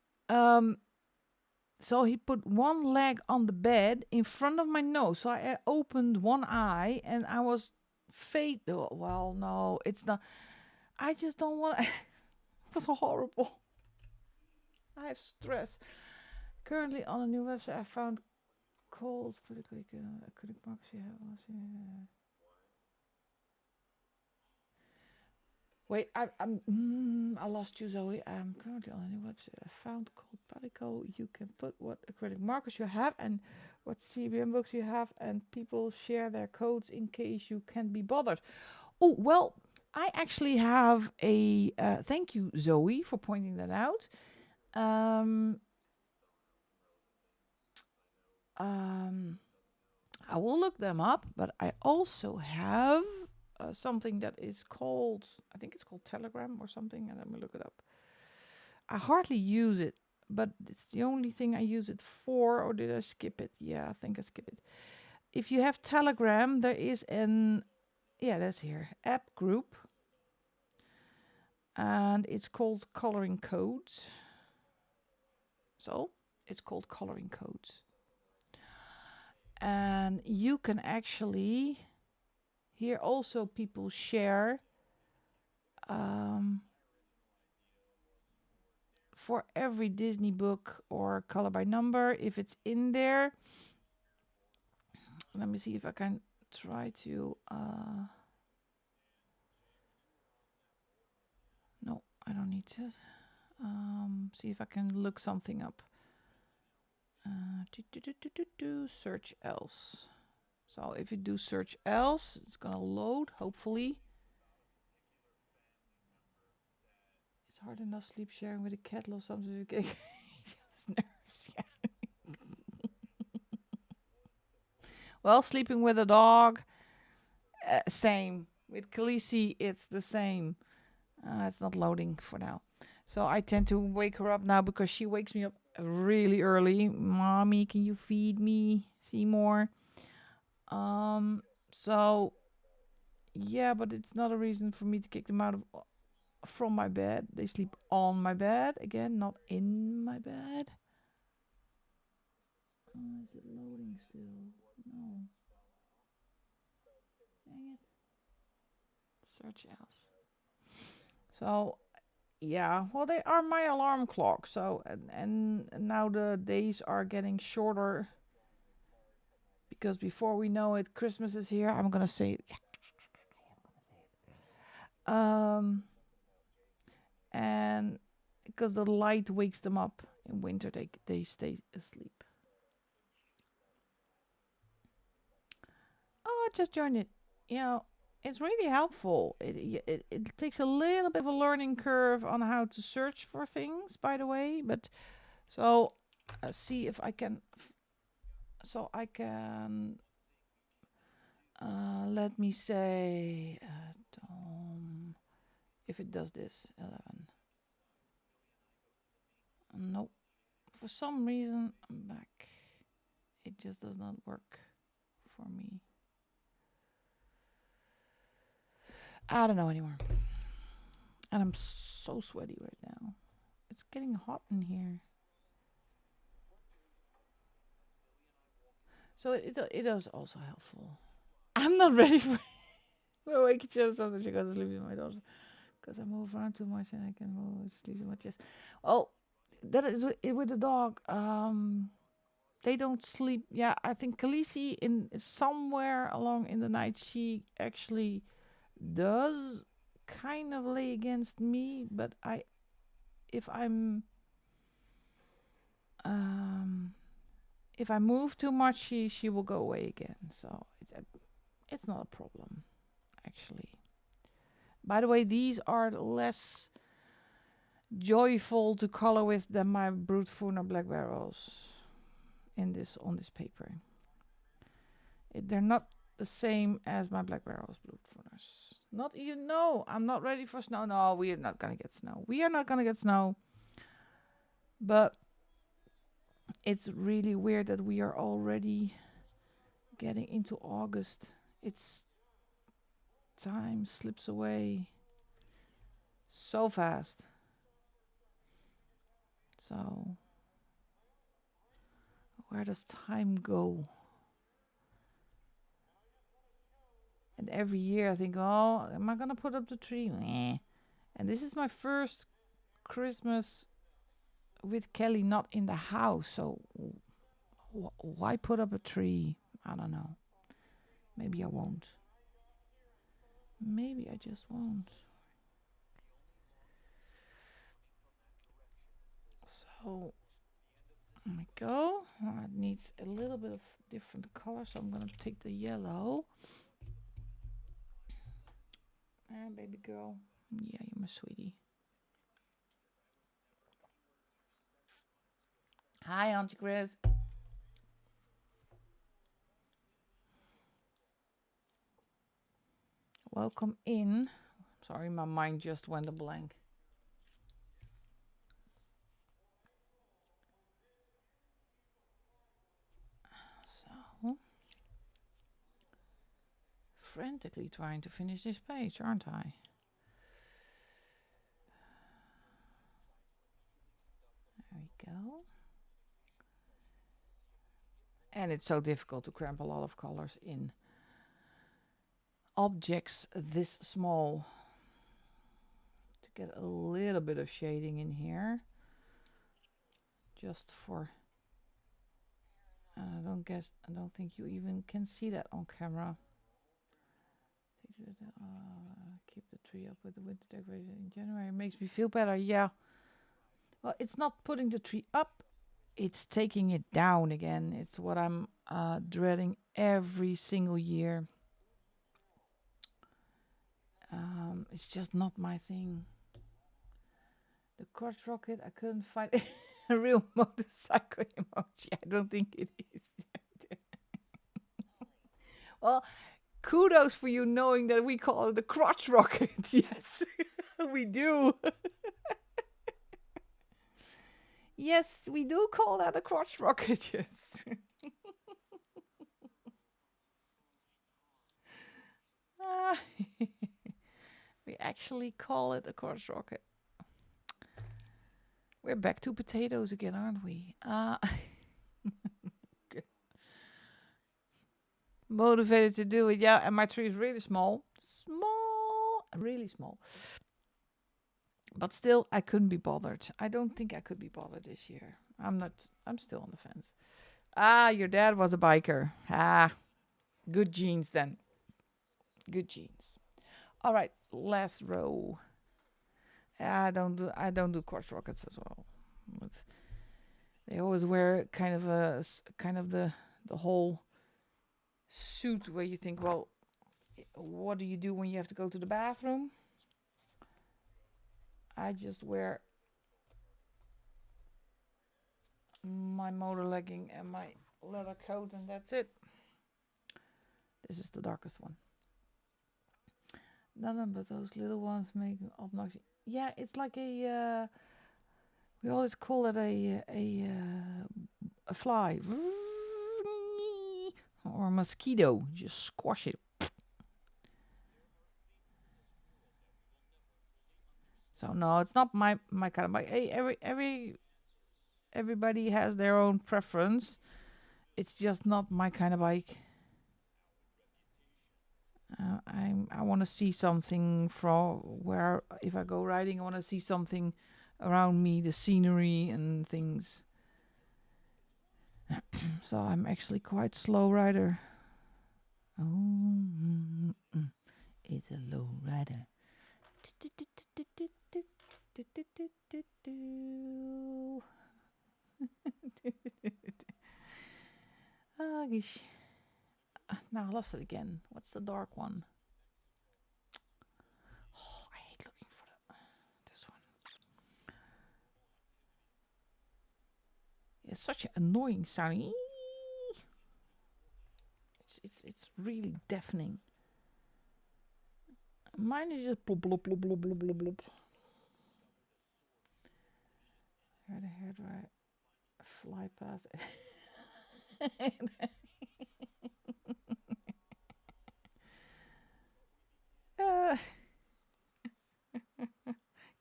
so he put one leg on the bed in front of my nose. So I opened one eye, and I was oh, well, no, it's not. I just don't want. It was horrible. I have stress. Currently on a new website, I found cold pretty quick. Acrylic marks you have. Wait, I lost you, Zoe. I'm currently on a new website. I found cold palico. You can put what acrylic markers you have and what CBM books you have, and people share their codes in case you can't be bothered. Oh, well, I actually have a thank you, Zoe, for pointing that out. I will look them up, but I also have something that is called, I think it's called Telegram or something, and let me look it up. I hardly use it, but it's the only thing I use it for, or did I skip it? Yeah, I think I skipped it. If you have Telegram, there is that's here, app group, and it's called Coloring Codes. So, it's called Coloring Codes. And you can actually, here also people share for every Disney book or color by number, if it's in there. Let me see if I can try to no, I don't need to see if I can look something up. Search else. So if you do search else, it's gonna load, hopefully. It's hard enough sleep sharing with a cat, loves something. Nerves, yeah. Well, sleeping with a dog, same. With Khaleesi, it's the same. It's not loading for now. So I tend to wake her up now because she wakes me up really early. Mommy, can you feed me, Seymour? So yeah, but it's not a reason for me to kick them out from my bed. They sleep on my bed again, not in my bed. Is it loading still? No. Dang it. Search else. So yeah, well, they are my alarm clock. So and now the days are getting shorter because before we know it, Christmas is here. I'm gonna say it. And because the light wakes them up in winter, they stay asleep. Oh, I just joined it. You know, it's really helpful. It takes a little bit of a learning curve on how to search for things, by the way. But so see if I can. So I can Let me say, if it does this, 11. Nope. For some reason, I'm back. It just does not work for me. I don't know anymore. And I'm so sweaty right now. It's getting hot in here. So it is also helpful. I'm not ready for well, I can just sometimes she goes to sleep with my daughters because I move around too much and I can move sleep too much. Yes. Oh, that is with the dog. They don't sleep. Yeah, I think Khaleesi in somewhere along in the night she actually does kind of lay against me, but if I'm if I move too much, she will go away again. So it's not a problem, actually. By the way, these are less joyful to color with than my Brute Furna Black Barrels on this paper. They're not the same as my Black Barrels Brute Furners. Not even, no, I'm not ready for snow. No, we are not gonna get snow. We are not gonna get snow. But it's really weird that we are already getting into August. It's time slips away so fast. So where does time go? And every year I think, oh, am I gonna put up the tree? Meh. And this is my first Christmas with Kelly not in the house. So why put up a tree? I don't know. Maybe I won't. Maybe I just won't. So there we go. It needs a little bit of different color, so I'm gonna take the yellow. And baby girl, yeah, you're my sweetie. Hi, Auntie Chris. Welcome in. Sorry, my mind just went a blank. So, frantically trying to finish this page, aren't I? There we go. And it's so difficult to cramp a lot of colors in objects this small. To get a little bit of shading in here. Just for... I don't think you even can see that on camera. Keep the tree up with the winter decoration in January. It makes me feel better, yeah. Well, it's not putting the tree up. It's taking it down again. It's what I'm dreading every single year. It's just not my thing. The crotch rocket, I couldn't find a real motorcycle emoji. I don't think it is. Well, kudos for you knowing that we call it the crotch rocket. Yes, we do. Yes, we do call that a crotch rocket. Yes. We actually call it a crotch rocket. We're back to potatoes again, aren't we? Motivated to do it, yeah. And my tree is really small. Really small. But still, I couldn't be bothered. I don't think I could be bothered this year. I'm still on the fence. Your dad was a biker. Good genes then. Good genes. All right, last row. I don't do crotch rockets as well. They always wear kind of the whole suit where you think, well, what do you do when you have to go to the bathroom? I just wear my motor legging and my leather coat, and that's it. This is the darkest one. No, but those little ones make obnoxious. Yeah, it's like a. We always call it a fly or a mosquito. Just squash it. So no, it's not my kind of bike. Hey, everybody has their own preference. It's just not my kind of bike. I want to see something from where if I go riding, I want to see something around me, the scenery and things. So I'm actually quite slow rider. Oh, it's a low rider. Oh, gosh. Now I lost it again. What's the dark one? Oh, I hate looking for this one. It's such an annoying sound. It's really deafening. Mine is just blub blub blub blub blub blub blub. Heard a hair dry fly past. uh,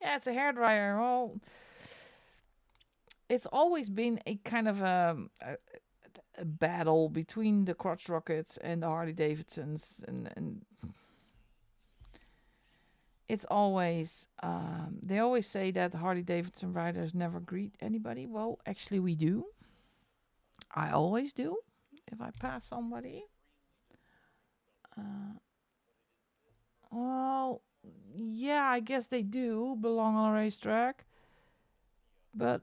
yeah, it's a hairdryer. Well, it's always been a kind of a battle between the crotch rockets and the Harley Davidsons, and it's always they always say that Harley Davidson riders never greet anybody. Well, actually, we do. I always do if I pass somebody. Uh, well, yeah, I guess they do belong on a racetrack, but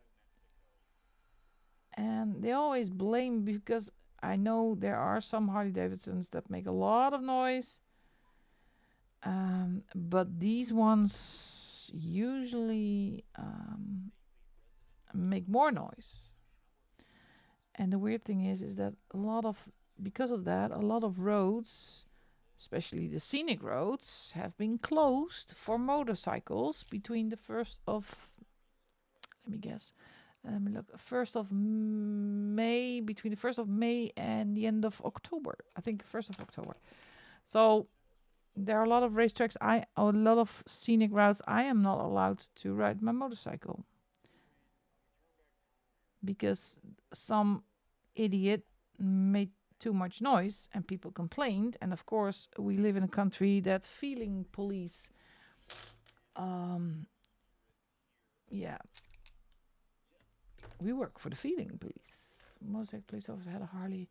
and they always blame because I know there are some Harley Davidsons that make a lot of noise, but these ones usually make more noise. And the weird thing is that a lot of because of that, a lot of roads, especially the scenic roads, have been closed for motorcycles between the first of let me guess. Let me look. First of May, between the 1st of May and the end of October. I think 1st of October. So there are a lot of racetracks. A lot of scenic routes. I am not allowed to ride my motorcycle because some idiot made too much noise and people complained. And of course, we live in a country that feeling police. Yeah, we work for the feeling police. Motorcycle police officer had a Harley.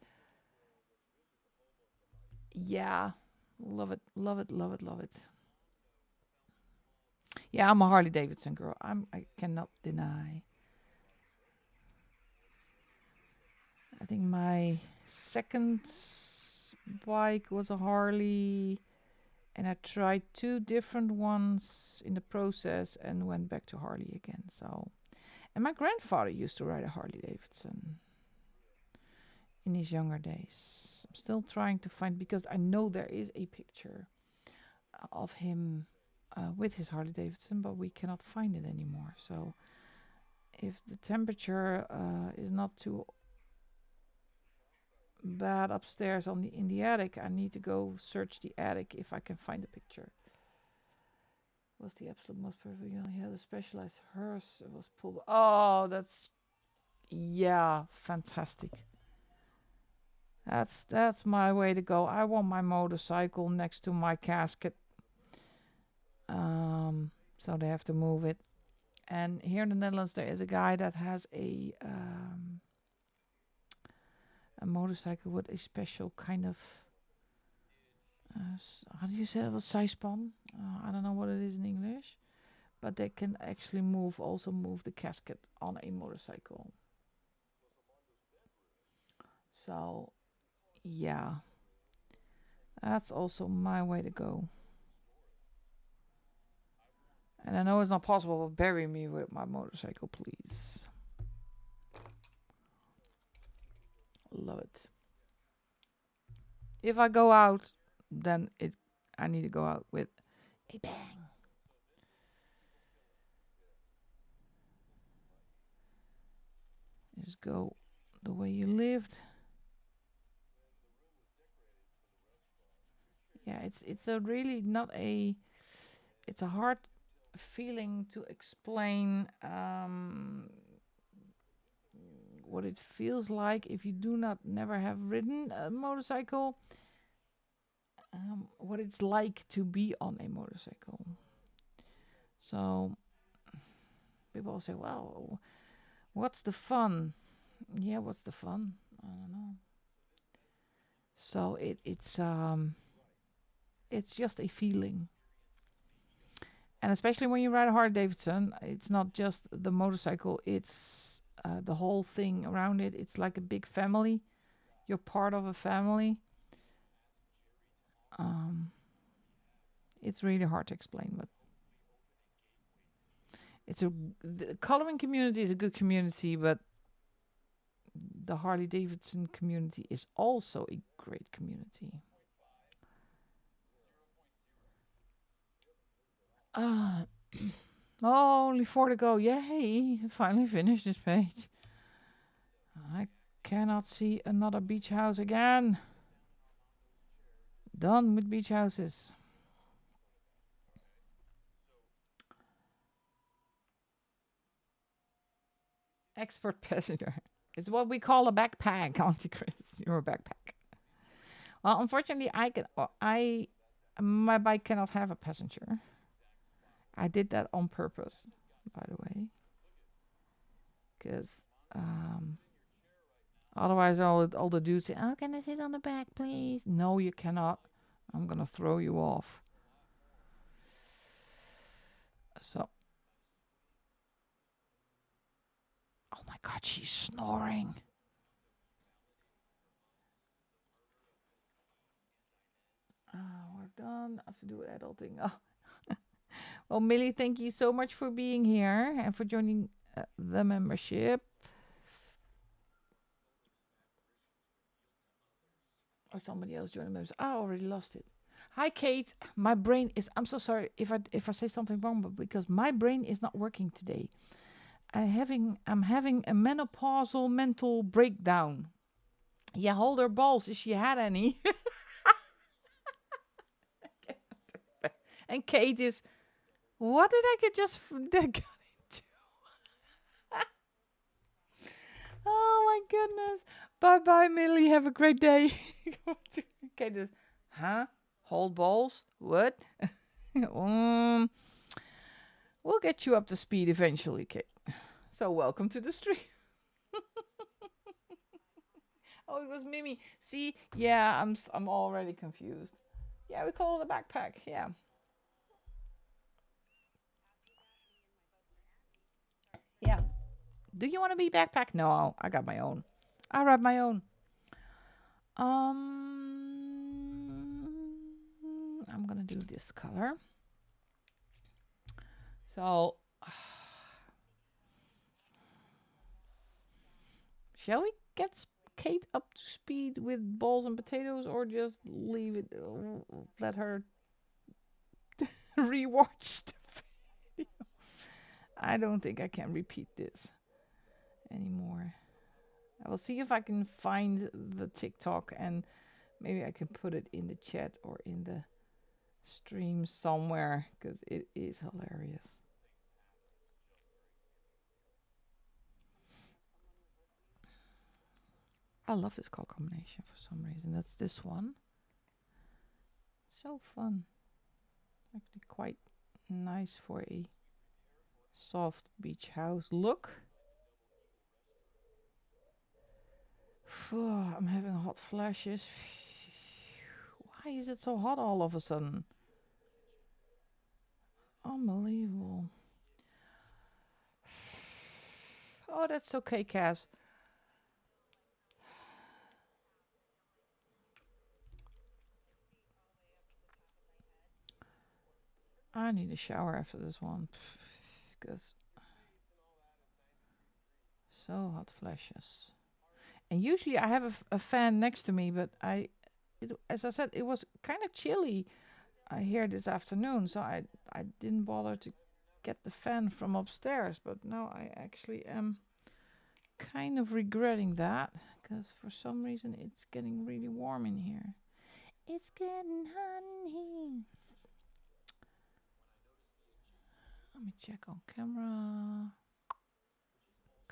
Yeah, love it, love it, love it, love it. Yeah, I'm a Harley Davidson girl. I cannot deny. I think my second bike was a Harley, and I tried two different ones in the process and went back to Harley again. So, and my grandfather used to ride a Harley Davidson in his younger days. I'm still trying to find because I know there is a picture of him with his Harley Davidson, but we cannot find it anymore. So, if the temperature is not too bad upstairs in the attic, I need to go search the attic if I can find the picture. Was the absolute most perfect? He had a specialized hearse. It was pulled. Oh, that's yeah, fantastic. That's my way to go. I want my motorcycle next to my casket. So they have to move it. And here in the Netherlands, there is a guy that has a motorcycle with a special kind of how do you say it? Zijspan? I don't know what it is in English, but they can actually also move the casket on a motorcycle. So, yeah, that's also my way to go. And I know it's not possible, but bury me with my motorcycle, please. Love it. If I go out, then I need to go out with A bang. Just go the way you lived. Yeah, it's a really not a. It's a hard feeling to explain what it feels like if you do not never have ridden a motorcycle. What it's like to be on a motorcycle. So people say, "Well, what's the fun?" Yeah, what's the fun? I don't know. So it's just a feeling, and especially when you ride a Harley Davidson, it's not just the motorcycle; it's the whole thing around it. It's like a big family. You're part of a family. Um, it's really hard to explain, but it's a the coloring community is a good community, but the Harley Davidson community is also a great community. Uh, oh, only four to go. Yay! Finally finished this page. I cannot see another beach house again. Done with beach houses. Expert passenger. It's what we call a backpack, Auntie Chris. You're a backpack. Well, unfortunately, my bike cannot have a passenger. I did that on purpose, by the way, because um, otherwise all the dudes say, "Oh, can I sit on the back, please?" No, you cannot. I'm gonna throw you off. So, oh my God, she's snoring. We're done. I have to do adulting. Oh. Well, Millie, thank you so much for being here and for joining the membership. Or somebody else joined the membership. I already lost it. Hi, Kate. My brain is. I'm so sorry if I say something wrong, but because my brain is not working today. I'm having a menopausal mental breakdown. Yeah, hold her balls if she had any. And Kate is. What did I get just got into? Oh my goodness. Bye bye, Millie. Have a great day. Kate is. Huh? Hold balls? What? um, we'll get you up to speed eventually, Kate. So welcome to the stream. Oh, it was Mimi. See, yeah, I'm already confused. Yeah, we call it a backpack. Yeah, yeah. Do you want to be backpack? No, I got my own. I ride my own. I'm gonna do this color. So, shall we get Kate up to speed with balls and potatoes, or just leave it? Let her rewatch the video. I don't think I can repeat this anymore. I will see if I can find the TikTok and maybe I can put it in the chat or in the stream somewhere because it is hilarious. I love this color combination for some reason. That's this one. So fun. Actually quite nice for a soft beach house look. I'm having hot flashes. Why is it so hot all of a sudden? Unbelievable. Oh, that's okay, Cass. I need a shower after this one. Because so hot flashes. And usually I have a fan next to me, but as I said, it was kind of chilly here this afternoon, so I didn't bother to get the fan from upstairs, but now I actually am kind of regretting that, because for some reason it's getting really warm in here. It's getting hot in here. Let me check on camera.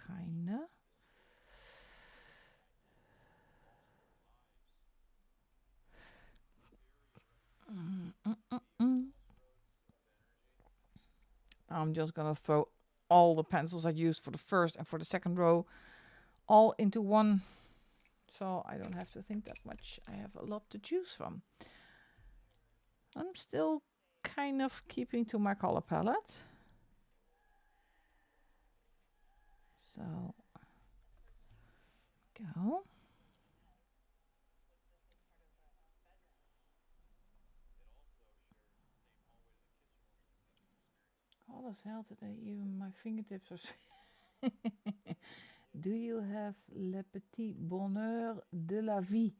Kinda. I'm just gonna throw all the pencils I used for the first and for the second row all into one, so I don't have to think that much. I have a lot to choose from. I'm still kind of keeping to my color palette. So, go. Hot as hell today, even my fingertips are. Do you have le petit bonheur de la vie?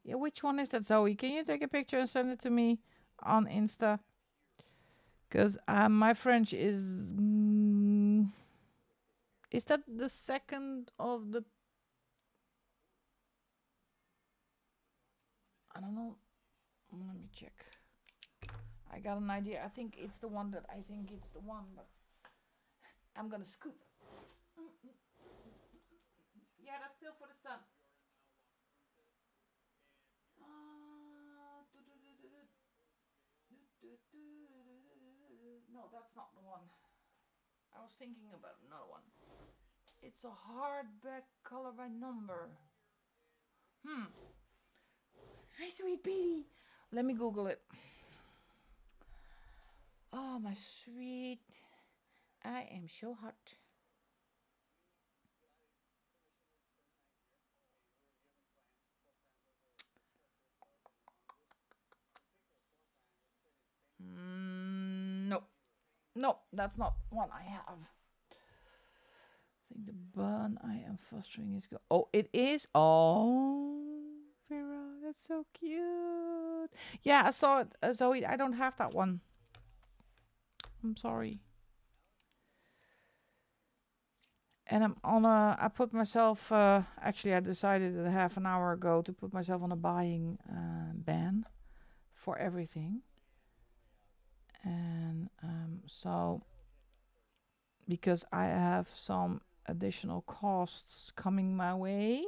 Yeah, which one is that, Zoe? Can you take a picture and send it to me on Insta? Because my French is... is that the second of the... I don't know. Let me check. I got an idea. I think it's the one but I'm gonna scoop. Yeah, that's still for the sun. No, that's not the one. I was thinking about another one. It's a hardback color by number. Hi, sweet Petey. Let me Google it. Oh, my sweet. I am so hot. No. No, that's not one I have. I think the bun I am fostering is go. Oh, it is. Oh, Vera, that's so cute. Yeah, I saw it, Zoe. I don't have that one. I'm sorry. And I'm on a. I put myself. Actually, I decided a half an hour ago to put myself on a buying ban for everything. And so, because I have some additional costs coming my way,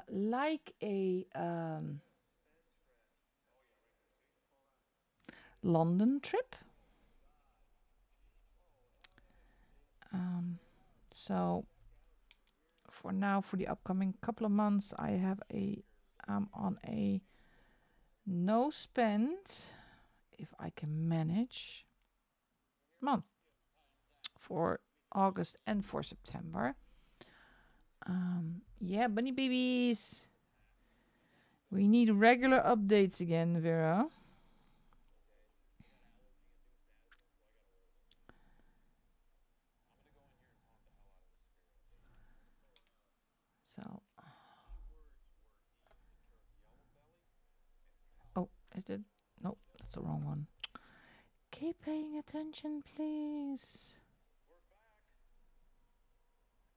like a London trip. So for now, for the upcoming couple of months, I have I'm on a no spend, if I can manage, month for August and for September. Yeah, bunny babies. We need regular updates again, Vera. So, oh, is it? Nope, that's the wrong one. Keep paying attention, please.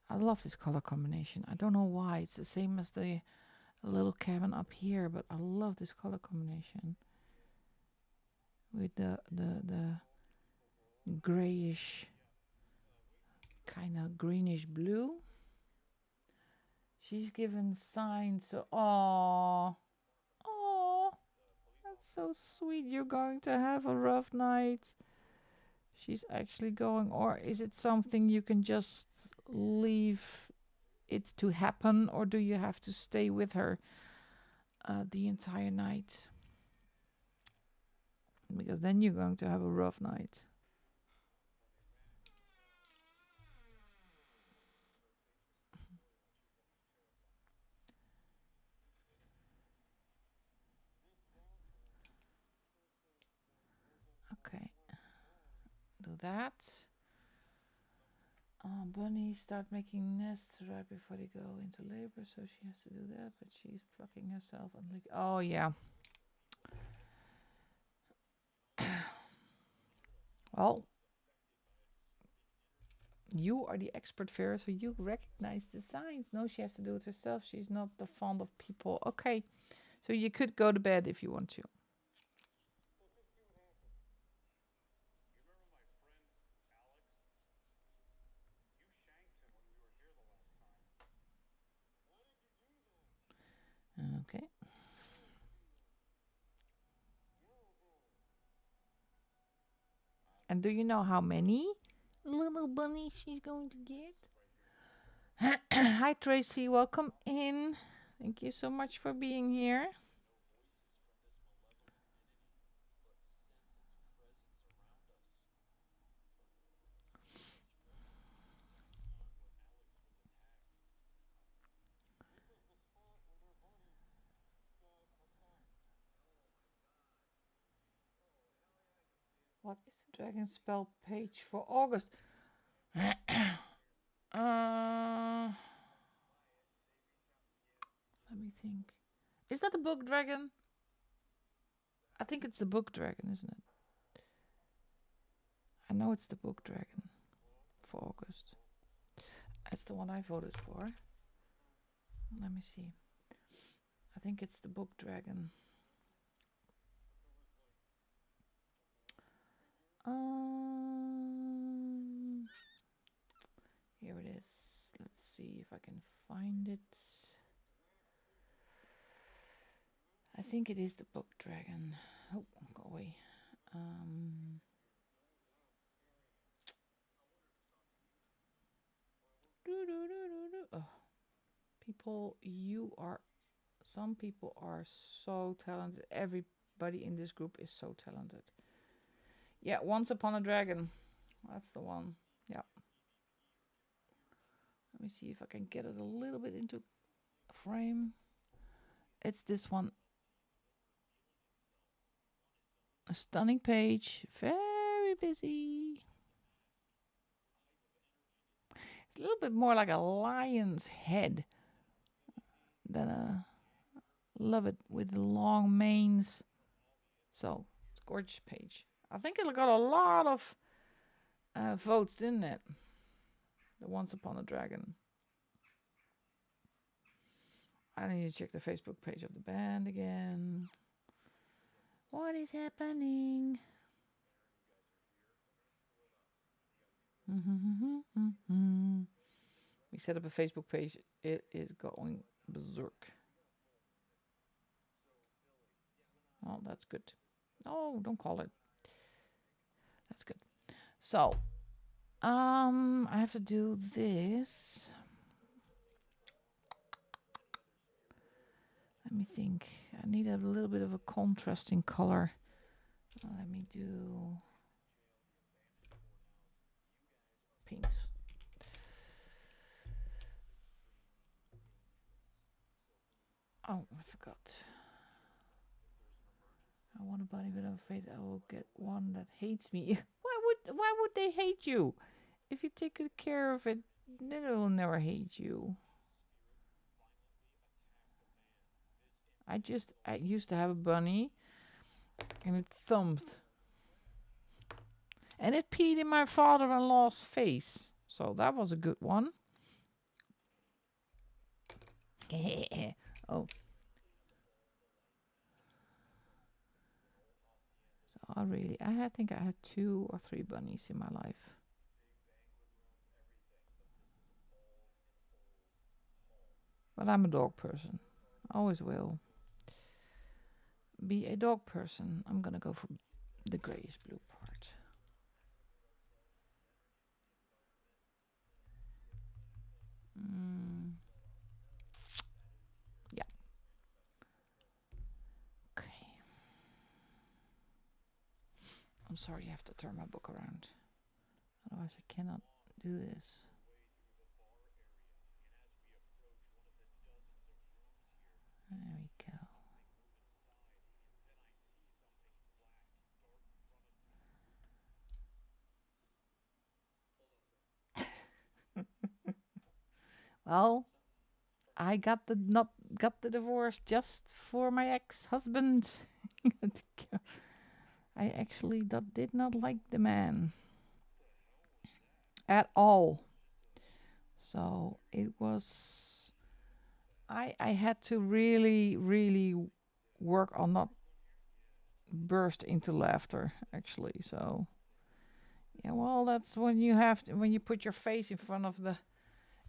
I love this color combination. I don't know why. It's the same as the little cabin up here, but I love this color combination with the grayish, kind of greenish blue. She's given signs. So, oh, that's so sweet. You're going to have a rough night. She's actually going, or is it something you can just leave it to happen, or do you have to stay with her the entire night? Because then you're going to have a rough night. Okay, do that. Bunnies start making nests right before they go into labor, so she has to do that, but she's plucking herself and like, oh yeah. Well, you are the expert, Vera, so you recognize the signs. No, she has to do it herself. She's not the fond of people. Okay, so you could go to bed if you want to. Okay. And do you know how many little bunnies she's going to get? Hi, Tracy. Welcome in. Thank you so much for being here. What is the dragon spell page for August? Let me think. Is that the book dragon? I think it's the book dragon, isn't it? I know it's the book dragon for August. That's the one I voted for. Let me see. I think it's the book dragon. Here it is. Let's see if I can find it. I think it is the book dragon. Oh, go away. Oh, people, some people are so talented. Everybody in this group is so talented. Yeah, Once Upon a Dragon. That's the one. Yeah. Let me see if I can get it a little bit into frame. It's this one. A stunning page. Very busy. It's a little bit more like a lion's head than a... Love it with the long manes. So, it's a gorgeous page. I think it got a lot of votes, didn't it? The Once Upon a Dragon. I need to check the Facebook page of the band again. What is happening? We set up a Facebook page. It is going berserk. Oh, that's good. Oh, don't call it. That's good. So, I have to do this. Let me think. I need a little bit of a contrasting color. Let me do pinks. Oh, I forgot. I want a bunny, but I'm afraid I will get one that hates me. Why would they hate you? If you take good care of it, they will never hate you. I used to have a bunny, and it thumped. And it peed in my father-in-law's face. So that was a good one. Oh. So I think I had 2 or 3 bunnies in my life. But I'm a dog person. Always will be a dog person. I'm gonna go for the grayish blue part. Yeah. Okay. I'm sorry, I have to turn my book around. Otherwise, I cannot do this. There we go. Well, I got the not got the divorce just for my ex-husband. I actually did not like the man at all. So it was I had to really work on not burst into laughter actually. So yeah, well that's when you have to, when you put your face in front of the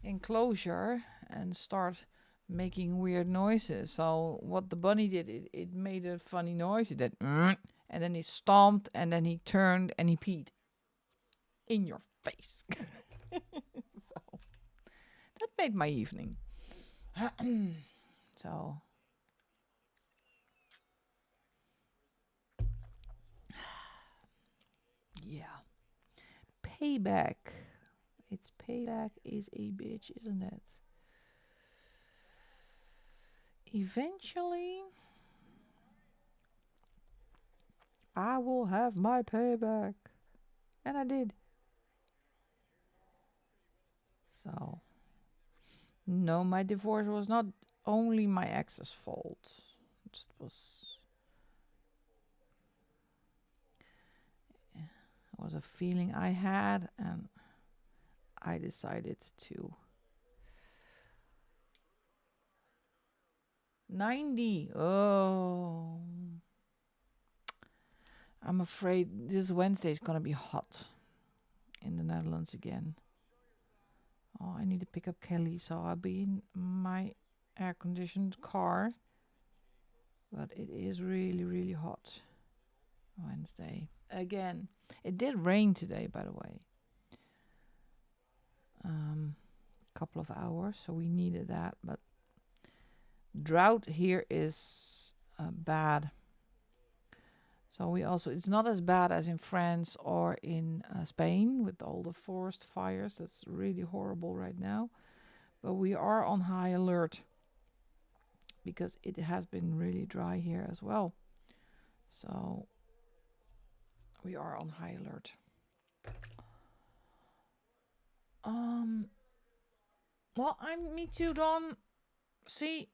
enclosure and start making weird noises. So what the bunny did, it made a funny noise. It did, and then he stomped, and then he turned and he peed in your face. So that made my evening. So yeah, payback. It's payback is a bitch, isn't it? Eventually, I will have my payback, and I did. So no, my divorce was not only my ex's fault. It was a feeling I had, and I decided to 90. Oh, I'm afraid this Wednesday is gonna be hot in the Netherlands again. Oh, I need to pick up Kelly, so I'll be in my air-conditioned car. But it is really hot Wednesday again. It did rain today, by the way. Couple of hours, so we needed that. But drought here is bad. So we also, it's not as bad as in France or in Spain with all the forest fires. That's really horrible right now. But we are on high alert because it has been really dry here as well. So we are on high alert. Um, well, I'm me too, Don. See,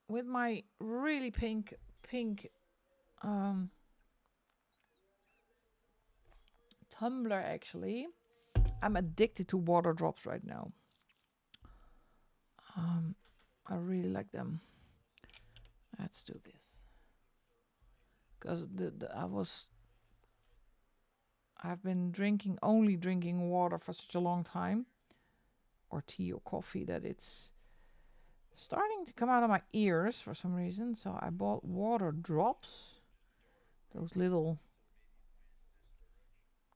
with my really pink um tumbler actually. I'm addicted to water drops right now. Um, I really like them. Let's do this. Because I've been only drinking water for such a long time, or tea or coffee, that it's starting to come out of my ears for some reason. So I bought water drops, those little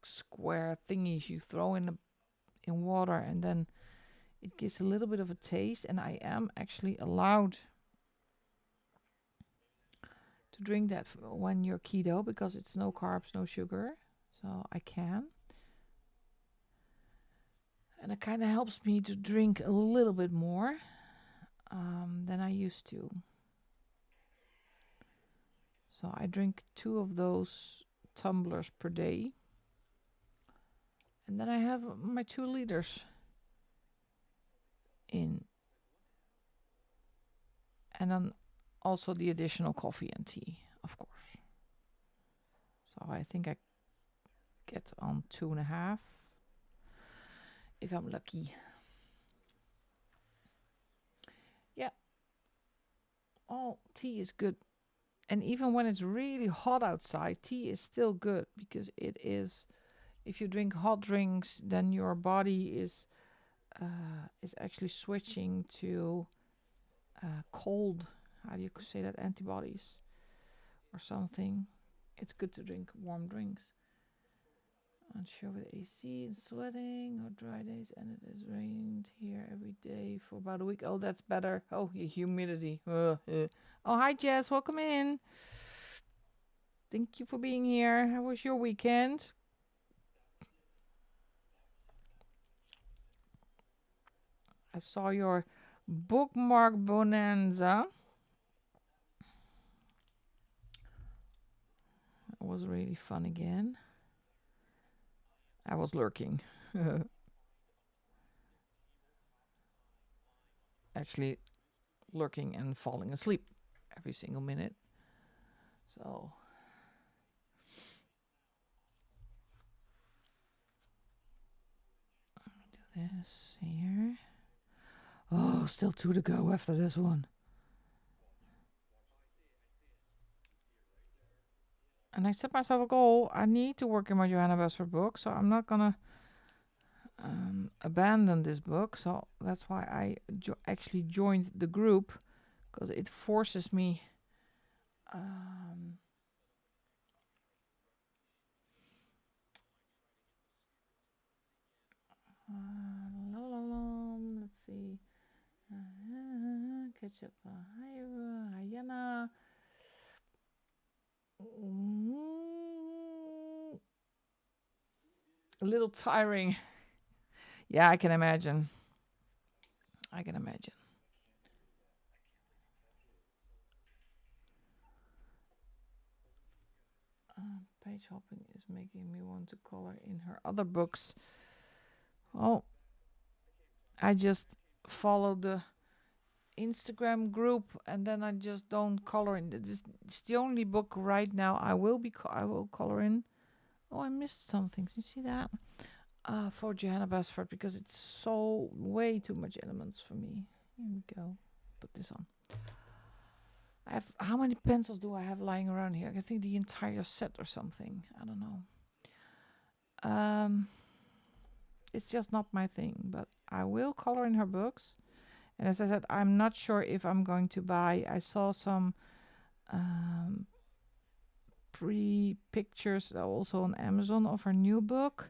square thingies you throw in water, and then it gives a little bit of a taste. And I am actually allowed to drink that when you're keto because it's no carbs, no sugar. So I can. And it kind of helps me to drink a little bit more than I used to. So I drink 2 of those tumblers per day. And then I have my 2 liters in. And then also the additional coffee and tea, of course. So I think I get on 2.5 if I'm lucky. Yeah. Oh, tea is good. And even when it's really hot outside, tea is still good because it is. If you drink hot drinks, then your body is actually switching to cold. How do you say that? Antibodies or something. It's good to drink warm drinks. Unsure with AC and sweating or dry days, and it has rained here every day for about a week. Oh, that's better. Oh, humidity. Oh, hi, Jess. Welcome in. Thank you for being here. How was your weekend? I saw your bookmark bonanza. It was really fun again. I was lurking. actually lurking and falling asleep every single minute. So do this here. Oh, still 2 to go after this one. And I set myself a goal. I need to work in my Johanna Basford book, so I'm not gonna abandon this book. So that's why I actually joined the group, because it forces me let's see. Catch up hyena. A little tiring. Yeah, I can imagine. Page hopping is making me want to color in her other books. Oh, I just follow the Instagram group and then I just don't color in. It's the only book right now I will color in. Oh, I missed something. You see that? For Johanna Basford, because it's so way too much elements for me. Here we go. Put this on. I have, how many pencils do I have lying around here? I think the entire set or something. I don't know. It's just not my thing, but I will color in her books. And as I said, I'm not sure if I'm going to buy. I saw some pre-pictures also on Amazon of her new book.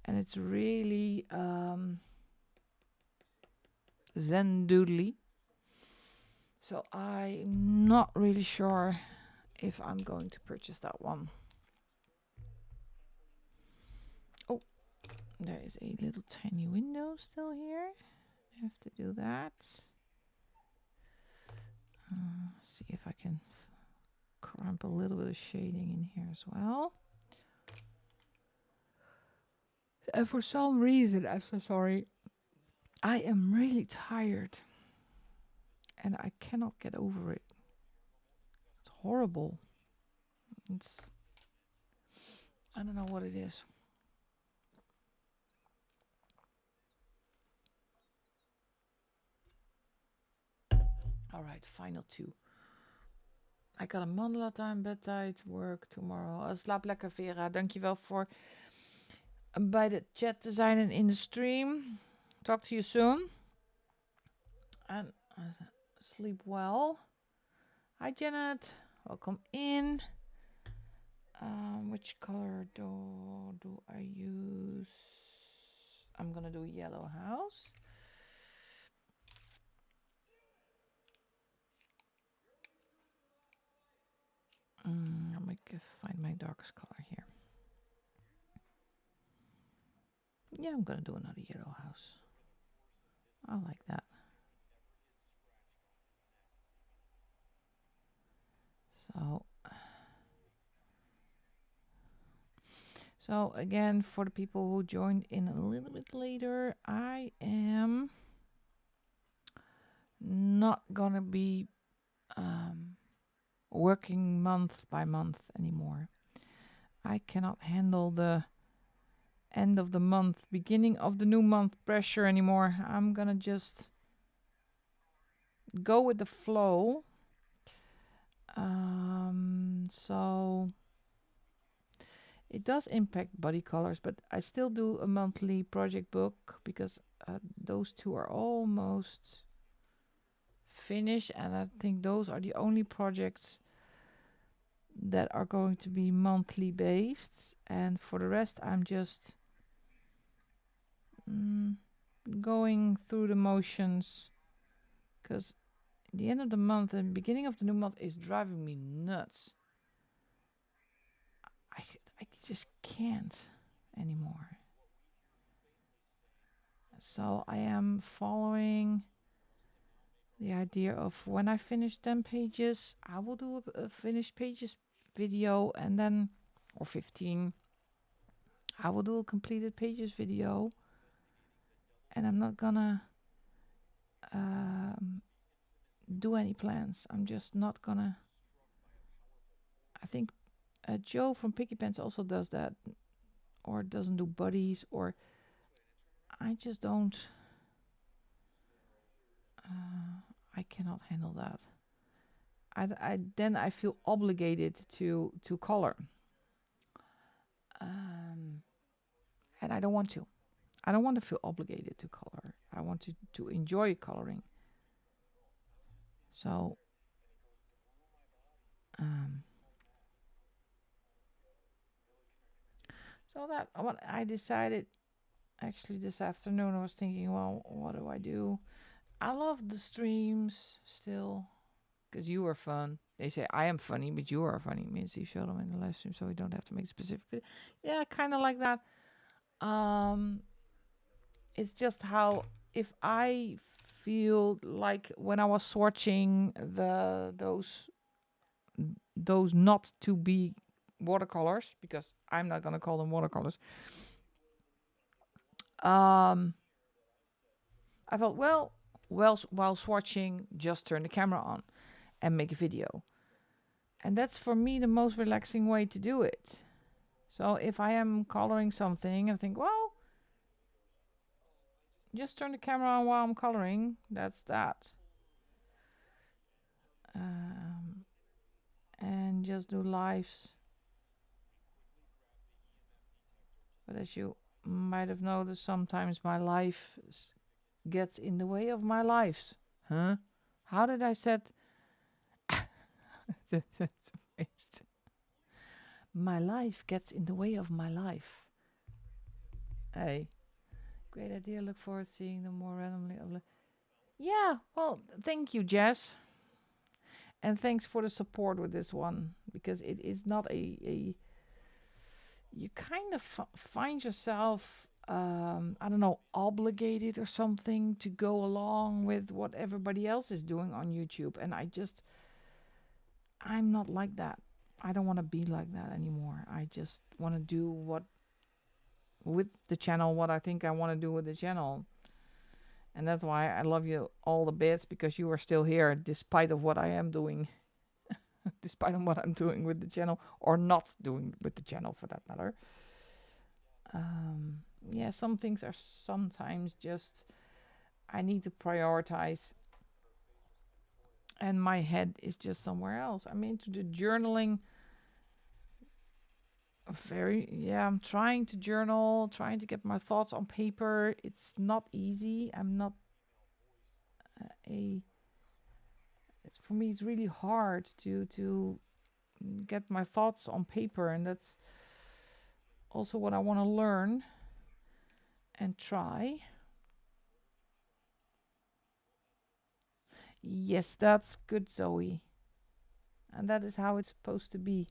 And it's really zen doodly. So I'm not really sure if I'm going to purchase that one. Oh, there is a little tiny window still here. I have to do that. See if I can cramp a little bit of shading in here as well. And for some reason, I'm so sorry, I am really tired. And I cannot get over it. It's horrible. I don't know what it is. All right, final 2. I got a mandala time, bedtijd, work tomorrow. Slaap lekker, Vera. Dankjewel voor bij de chat te zijn en in de stream. Talk to you soon. And sleep well. Hi, Janet. Welcome in. Which color do I use? I'm gonna do yellow house. I'll find my darkest color here. Yeah, I'm gonna do another yellow house. I like that. So again, for the people who joined in a little bit later, I am not gonna be working month by month anymore. I cannot handle the end of the month, beginning of the new month pressure anymore. I'm gonna just go with the flow. So it does impact body colors, but I still do a monthly project book because those 2 are almost finished, and I think those are the only projects that are going to be monthly based. And for the rest, I'm just going through the motions, because the end of the month and beginning of the new month is driving me nuts. I just can't anymore. So I am following the idea of when I finish 10 pages, I will do a finished pages video, and then, or 15, I will do a completed pages video. And I'm not gonna do any plans. I'm just not gonna. I think Joe from Picky Pants also does that, or doesn't do buddies, or I just don't. I cannot handle that. Then I feel obligated to color, and I don't want to. I don't want to feel obligated to color. I want to enjoy coloring. So, um, so that what I decided actually this afternoon. I was thinking, well, what do I do? I love the streams still because you are fun. They say I am funny, but you are funny. Means you show them in the live stream, so we don't have to make specific. Yeah, kind of like that. Um, it's just how if I feel like when I was swatching those not to be watercolors, because I'm not gonna call them watercolors. I thought, well, while swatching, just turn the camera on and make a video, and that's for me the most relaxing way to do it. So if I am coloring something, I think, well, just turn the camera on while I'm coloring. That's that. And just do lives. But as you might have noticed, sometimes my life gets in the way of my lives. Huh? How did I set? That's my life gets in the way of my life. Hey, great idea. Look forward to seeing them more randomly. Yeah, well, thank you, Jess. And thanks for the support with this one, because it is not a you kind of find yourself, I don't know, obligated or something to go along with what everybody else is doing on YouTube. And I'm not like that. I don't want to be like that anymore. I just want to do with the channel, what I think I want to do with the channel. And that's why I love you all the bits, because you are still here despite of what I am doing. Despite of what I'm doing with the channel, or not doing with the channel for that matter. Yeah, some things are sometimes just I need to prioritize, and my head is just somewhere else. I'm into the journaling. I'm trying to journal, trying to get my thoughts on paper. It's not easy. I'm not it's for me, it's really hard to get my thoughts on paper, and that's also what I want to learn and try. Yes, that's good, Zoe. And that is how it's supposed to be.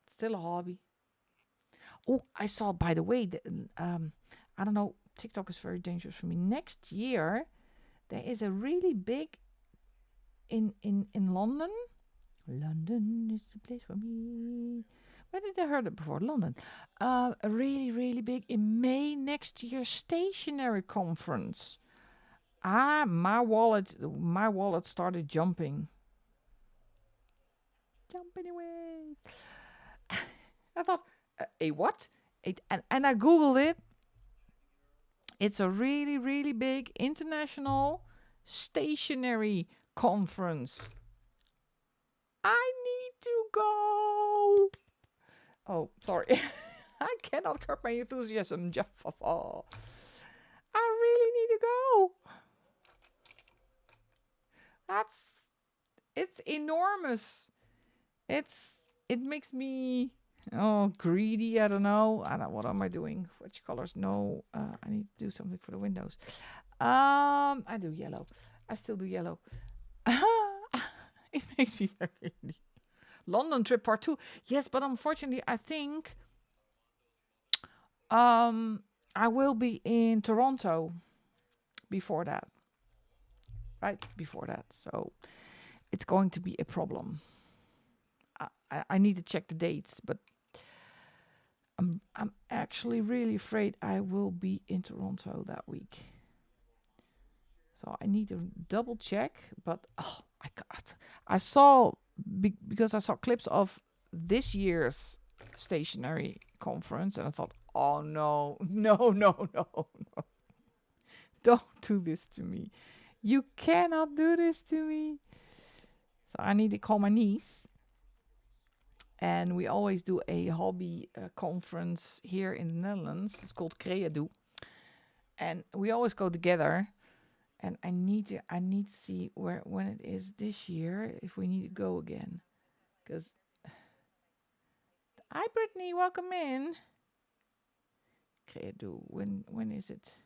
Still a hobby. Oh, I saw, by the way, I don't know, TikTok is very dangerous for me. Next year, there is a really big in London. London is the place for me. Where did I heard it before? London. A really, really big in May next year stationery conference. My wallet started jumping. Jumping away. I thought, a what? And I googled it. It's a really, really big international stationery conference. I need to go. Oh, sorry. I cannot curb my enthusiasm, Jeff. I really need to go. It's enormous. It makes me greedy. I don't know. What am I doing? Which colors? No, I need to do something for the windows. I do yellow. I still do yellow. It makes me very greedy. London trip part 2. Yes, but unfortunately, I think I will be in Toronto before that. Right before that. So it's going to be a problem. I need to check the dates, but I'm actually really afraid I will be in Toronto that week. So I need to double check. But I saw because I saw clips of this year's stationery conference, and I thought, oh no, no, no, no, no, don't do this to me. You cannot do this to me. So I need to call my niece. And we always do a hobby conference here in the Netherlands. It's called Creado. And we always go together. And I need to see when it is this year, if we need to go again. Because hi Brittany, welcome in. Creado, when is it?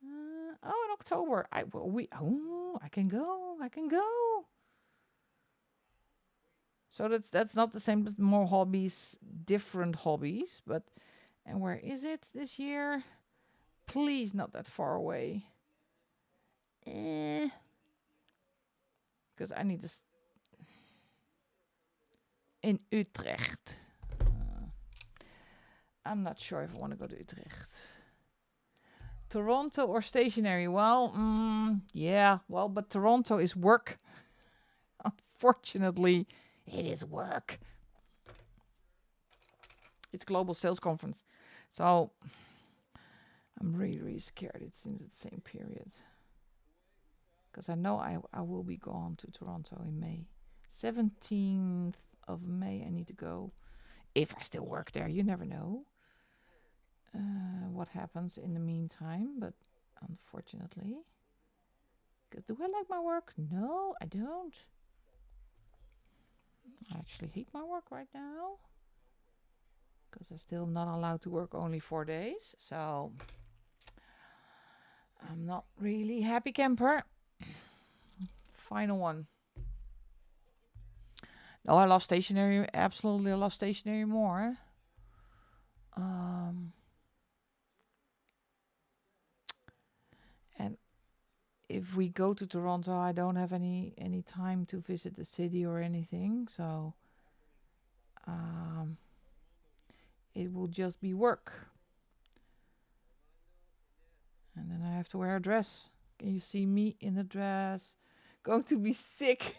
In October. I can go. So that's not the same, but more hobbies, different hobbies. But and where is it this year? Please, not that far away. Because I need to. In Utrecht. I'm not sure if I want to go to Utrecht. Toronto or stationary? Well, yeah. Well, but Toronto is work. Unfortunately, it is work. It's Global Sales Conference. So I'm really, really scared it's in the same period. Because I know I will be gone to Toronto in May. 17th of May I need to go. If I still work there, you never know what happens in the meantime. But unfortunately, because do I like my work? No, I don't. I actually hate my work right now. Because I'm still not allowed to work only 4 days. So I'm not really happy camper. Final one. No, I love stationery. Absolutely love stationery more. And if we go to Toronto, I don't have any time to visit the city or anything. So it will just be work. And then I have to wear a dress. Can you see me in a dress? Going to be sick.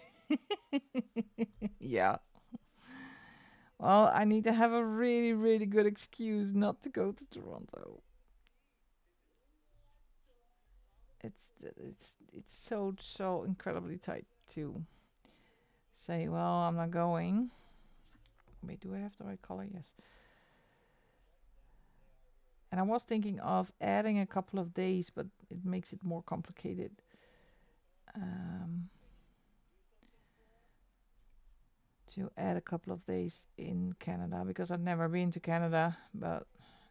Yeah. Well, I need to have a really, really good excuse not to go to Toronto. It's so incredibly tight to say, well, I'm not going. Wait, do I have the right color? Yes. And I was thinking of adding a couple of days, but it makes it more complicated. To add a couple of days in Canada, because I've never been to Canada, but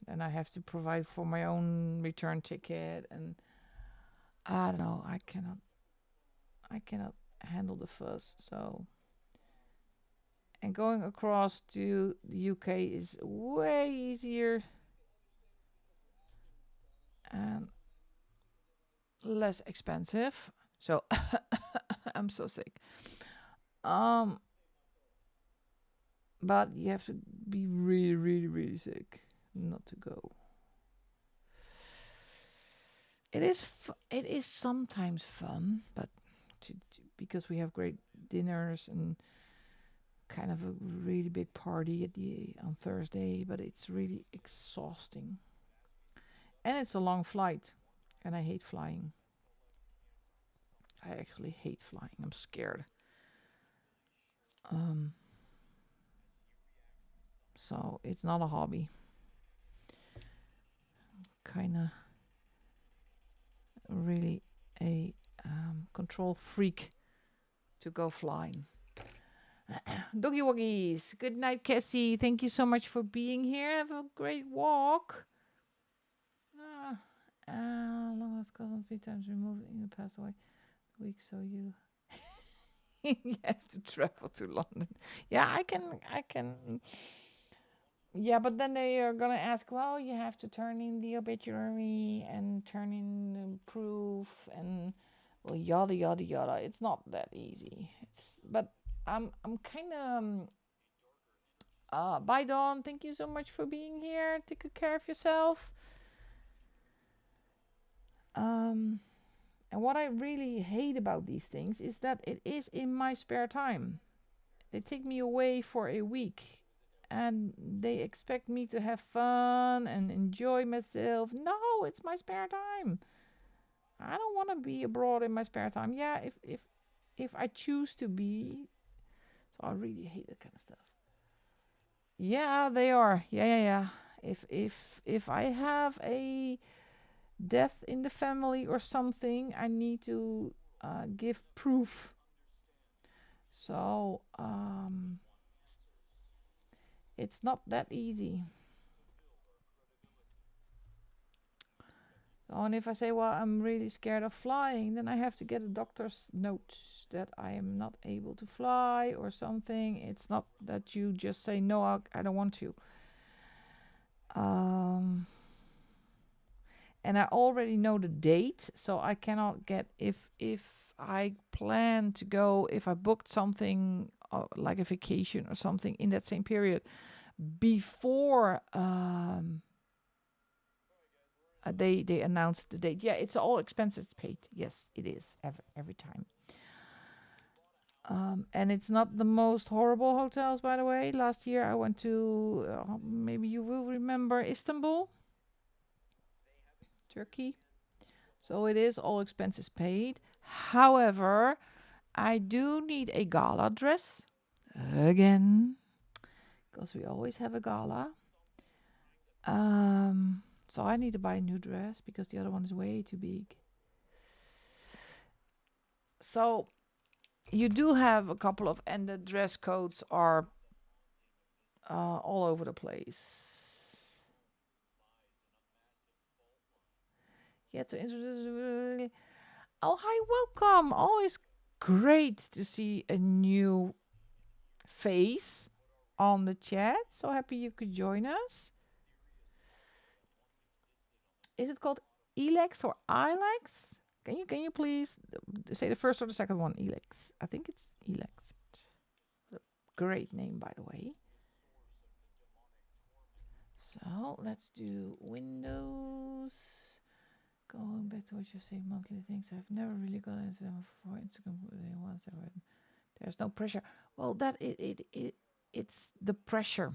then I have to provide for my own return ticket, and I don't know, I cannot handle the fuss. So, and going across to the UK is way easier and less expensive. So I'm so sick. But you have to be really, really, really sick not to go. It is sometimes fun, but because we have great dinners and kind of a really big party on Thursday, but it's really exhausting. And it's a long flight, and I hate flying. I actually hate flying. I'm scared. So it's not a hobby. Kinda really a control freak to go flying. Doggy woggies. Good night, Cassie. Thank you so much for being here. Have a great walk. Long lost cousin 3 times removed in the past week, so you you have to travel to London. Yeah, I can. Yeah, but then they are gonna ask, well, you have to turn in the obituary and turn in the proof and well, yada yada yada. It's not that easy. But I'm kind of. Bye, Dawn. Thank you so much for being here. Take good care of yourself. what I really hate about these things is that it is in my spare time. They take me away for a week and they expect me to have fun and enjoy myself. No, it's my spare time. I don't want to be abroad in my spare time. Yeah, if I choose to be. So I really hate that kind of stuff. Yeah, they are. Yeah. If I have a death in the family or something, I need to give proof. So it's not that easy. So, and if I say, well, I'm really scared of flying, then I have to get a doctor's note that I am not able to fly or something. It's not that you just say, no, I don't want to. And I already know the date, so I cannot get, if I plan to go, if I booked something like a vacation or something in that same period before they announced the date. Yeah, it's all expenses paid. Yes, it is every time. And it's not the most horrible hotels, by the way. Last year I went to, maybe you will remember, Istanbul, Turkey. So it is all expenses paid. However, I do need a gala dress again, because we always have a gala. So I need to buy a new dress because the other one is way too big. So you do have a couple of, and the dress codes are all over the place. Yeah, to introduce. Oh, hi, welcome. Always great to see a new face on the chat. So happy you could join us. Is it called Elex or Ilex? Can you please say the first or the second one? Elex. I think it's Elex. Great name, by the way. So let's do Windows. Going back to what you're saying, monthly things. I've never really gone into them before. Instagram once I read. There's no pressure. Well, that it's the pressure.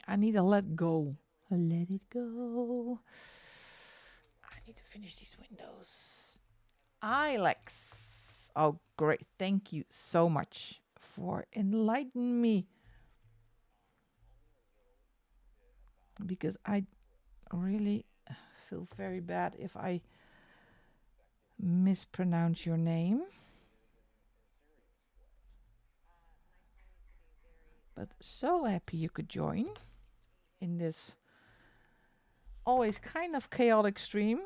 I need to let go. Let it go. I need to finish these windows. Ilex. Oh, great. Thank you so much for enlightening me. Because I really feel very bad if I mispronounce your name. But so happy you could join in this always kind of chaotic stream.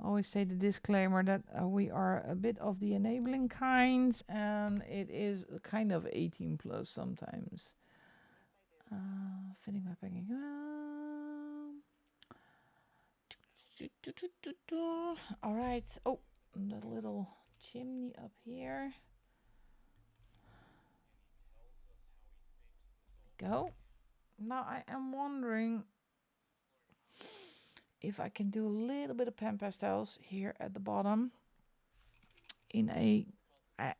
Always say the disclaimer that we are a bit of the enabling kinds, and it is kind of 18 plus sometimes. Fitting my packing. All right. Oh, the little chimney up here. Go. Now I am wondering if I can do a little bit of pen pastels here at the bottom. In a,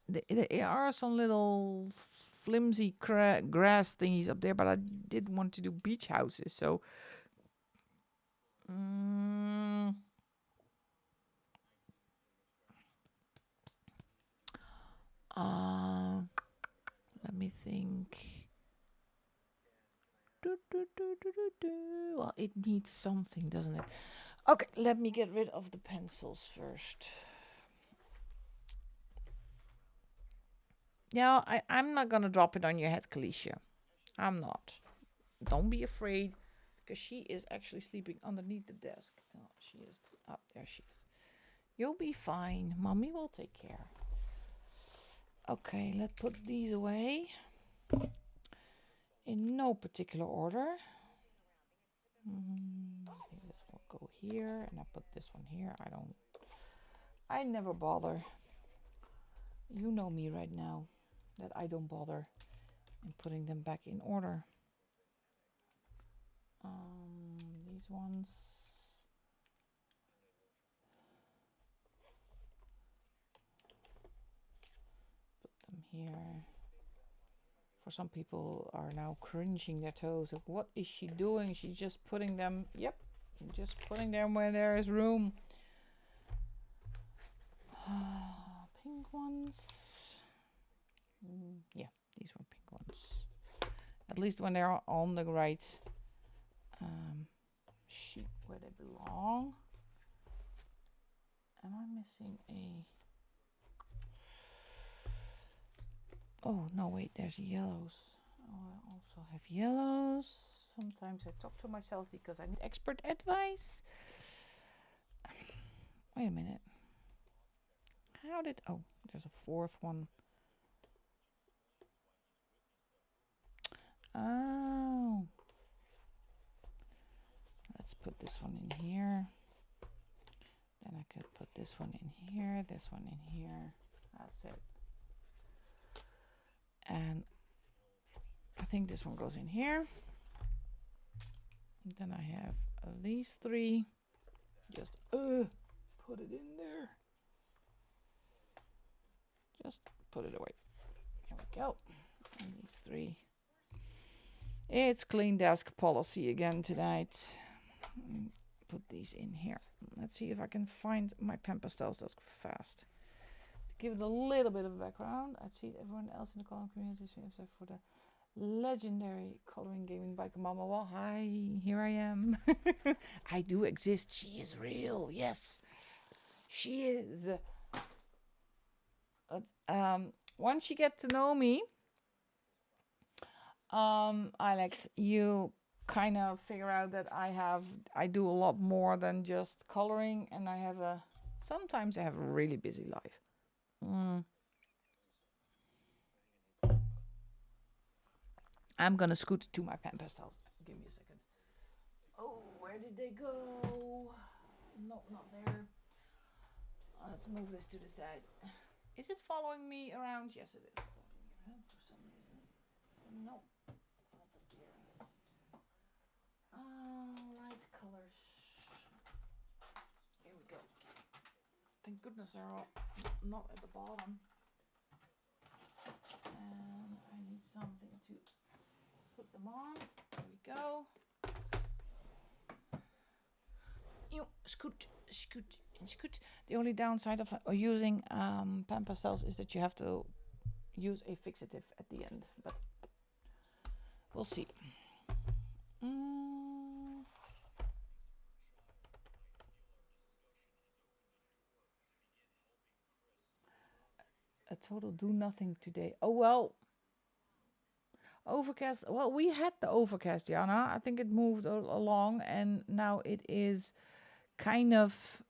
there are some little flimsy grass thingies up there, but I did want to do beach houses, so. Let me think. Well, it needs something, doesn't it? Okay, let me get rid of the pencils first. Yeah, I'm not gonna drop it on your head, Kalisha. I'm not. Don't be afraid, because she is actually sleeping underneath the desk. Oh, she is. Oh, there she is. You'll be fine. Mommy will take care. Okay, let's put these away. In no particular order. I think this will go here, and I put this one here. I never bother. You know me right now, that I don't bother in putting them back in order. These ones. here. For some people are now cringing their toes. Like, what is she doing? She's just putting them, yep, just putting them where there is room. Pink ones. Yeah, these were pink ones. At least when they're on the right sheet where they belong. Am I missing a... Oh, no, wait, there's yellows. Oh, I also have yellows. Sometimes I talk to myself because I need expert advice. Wait a minute. How did... Oh, there's a fourth one. Oh. Let's put this one in here. Then I could put this one in here, this one in here. That's it. And I think this one goes in here. And then I have these three. Just put it in there. Just put it away. Here we go. And these three. It's clean desk policy again tonight. Put these in here. Let's see if I can find my pen pastels. That's fast. To give it a little bit of a background, I see everyone else in the coloring community except for the legendary coloring gaming biker mama. Well, hi, here I am. I do exist. She is real. Yes, she is. Once you get to know me, Alex, you kind of figure out that I do a lot more than just coloring, and sometimes I have a really busy life. I'm gonna scoot to my pen pastels. Give me a second. Oh, where did they go? No, not there. Let's move this to the side. Is it following me around? Yes, it is following me around for some reason. No, that's up here. Light colors. Here we go. Thank goodness they're all not at the bottom. And I need something to put them on. There we go. Scoot, scoot, and scoot. The only downside of using pen pastels is that you have to use a fixative at the end, but we'll see. A total do nothing today. Oh, well. Overcast. Well, we had the overcast, Jana. I think it moved along, and now it is kind of...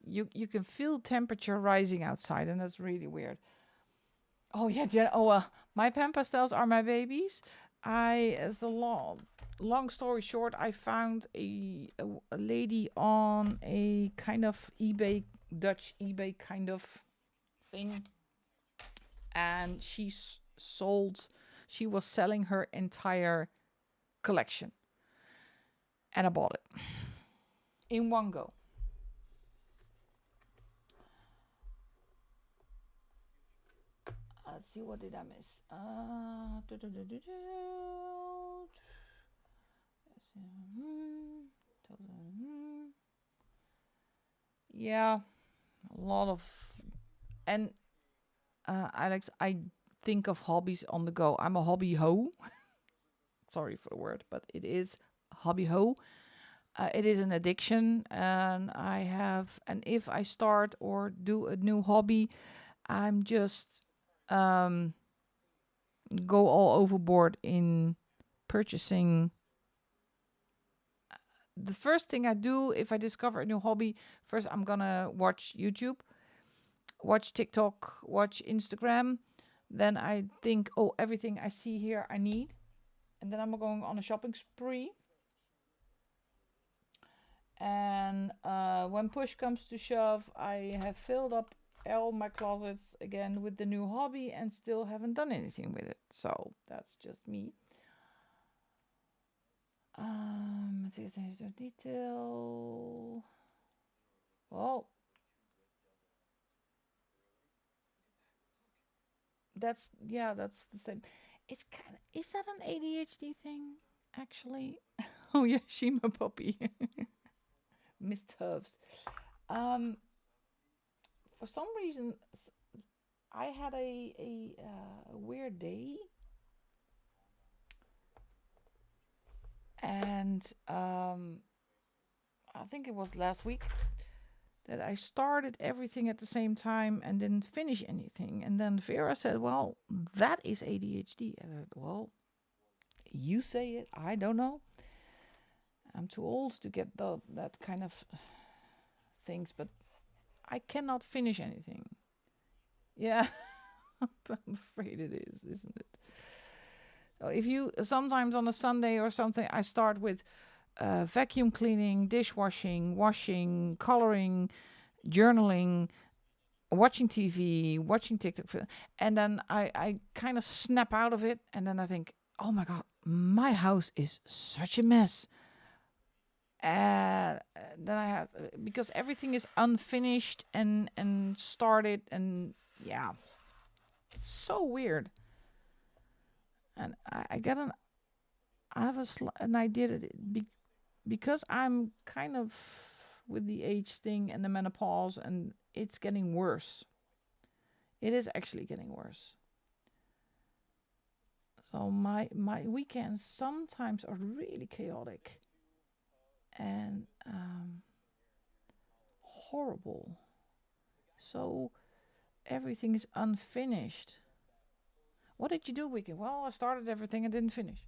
You can feel temperature rising outside, and that's really weird. Oh, yeah, Jen. Oh, my pen pastels are my babies. As a long story short, I found a lady on a kind of eBay, Dutch eBay kind of thing, and she was selling her entire collection, and I bought it in one go. Let's see, what did I miss? Yeah, a lot of... And Alex, I think of hobbies on the go. I'm a hobby hoe. Sorry for the word, but it is hobby hoe. It is an addiction, and if I start or do a new hobby, I'm just go all overboard in purchasing. The first thing I do if I discover a new hobby, first I'm gonna watch YouTube, watch TikTok, watch Instagram. Then I think, oh, everything I see here I need. And then I'm going on a shopping spree. And when push comes to shove, I have filled up all my closets again with the new hobby and still haven't done anything with it. So that's just me. Detail. Well, that's the same. It's kind of, is that an ADHD thing actually? Oh yeah, Shima puppy, Miss Tubbs. Um, for some reason, I had a weird day, and I think it was last week that I started everything at the same time and didn't finish anything. And then Vera said, "Well, that is ADHD." I said, "Well, you say it. I don't know. I'm too old to get that kind of things, but I cannot finish anything." Yeah, I'm afraid it is, isn't it? So if you sometimes on a Sunday or something, I start with vacuum cleaning, dishwashing, washing, coloring, journaling, watching TV, watching TikTok, and then I kind of snap out of it, and then I think, oh my God, my house is such a mess. Then I have because everything is unfinished and started, and yeah, it's so weird. And I get I have an idea that because I'm kind of with the age thing and the menopause, and it's getting worse. It is actually getting worse. So my weekends sometimes are really chaotic and horrible. So everything is unfinished. What did you do weekend? Well, I started everything and didn't finish.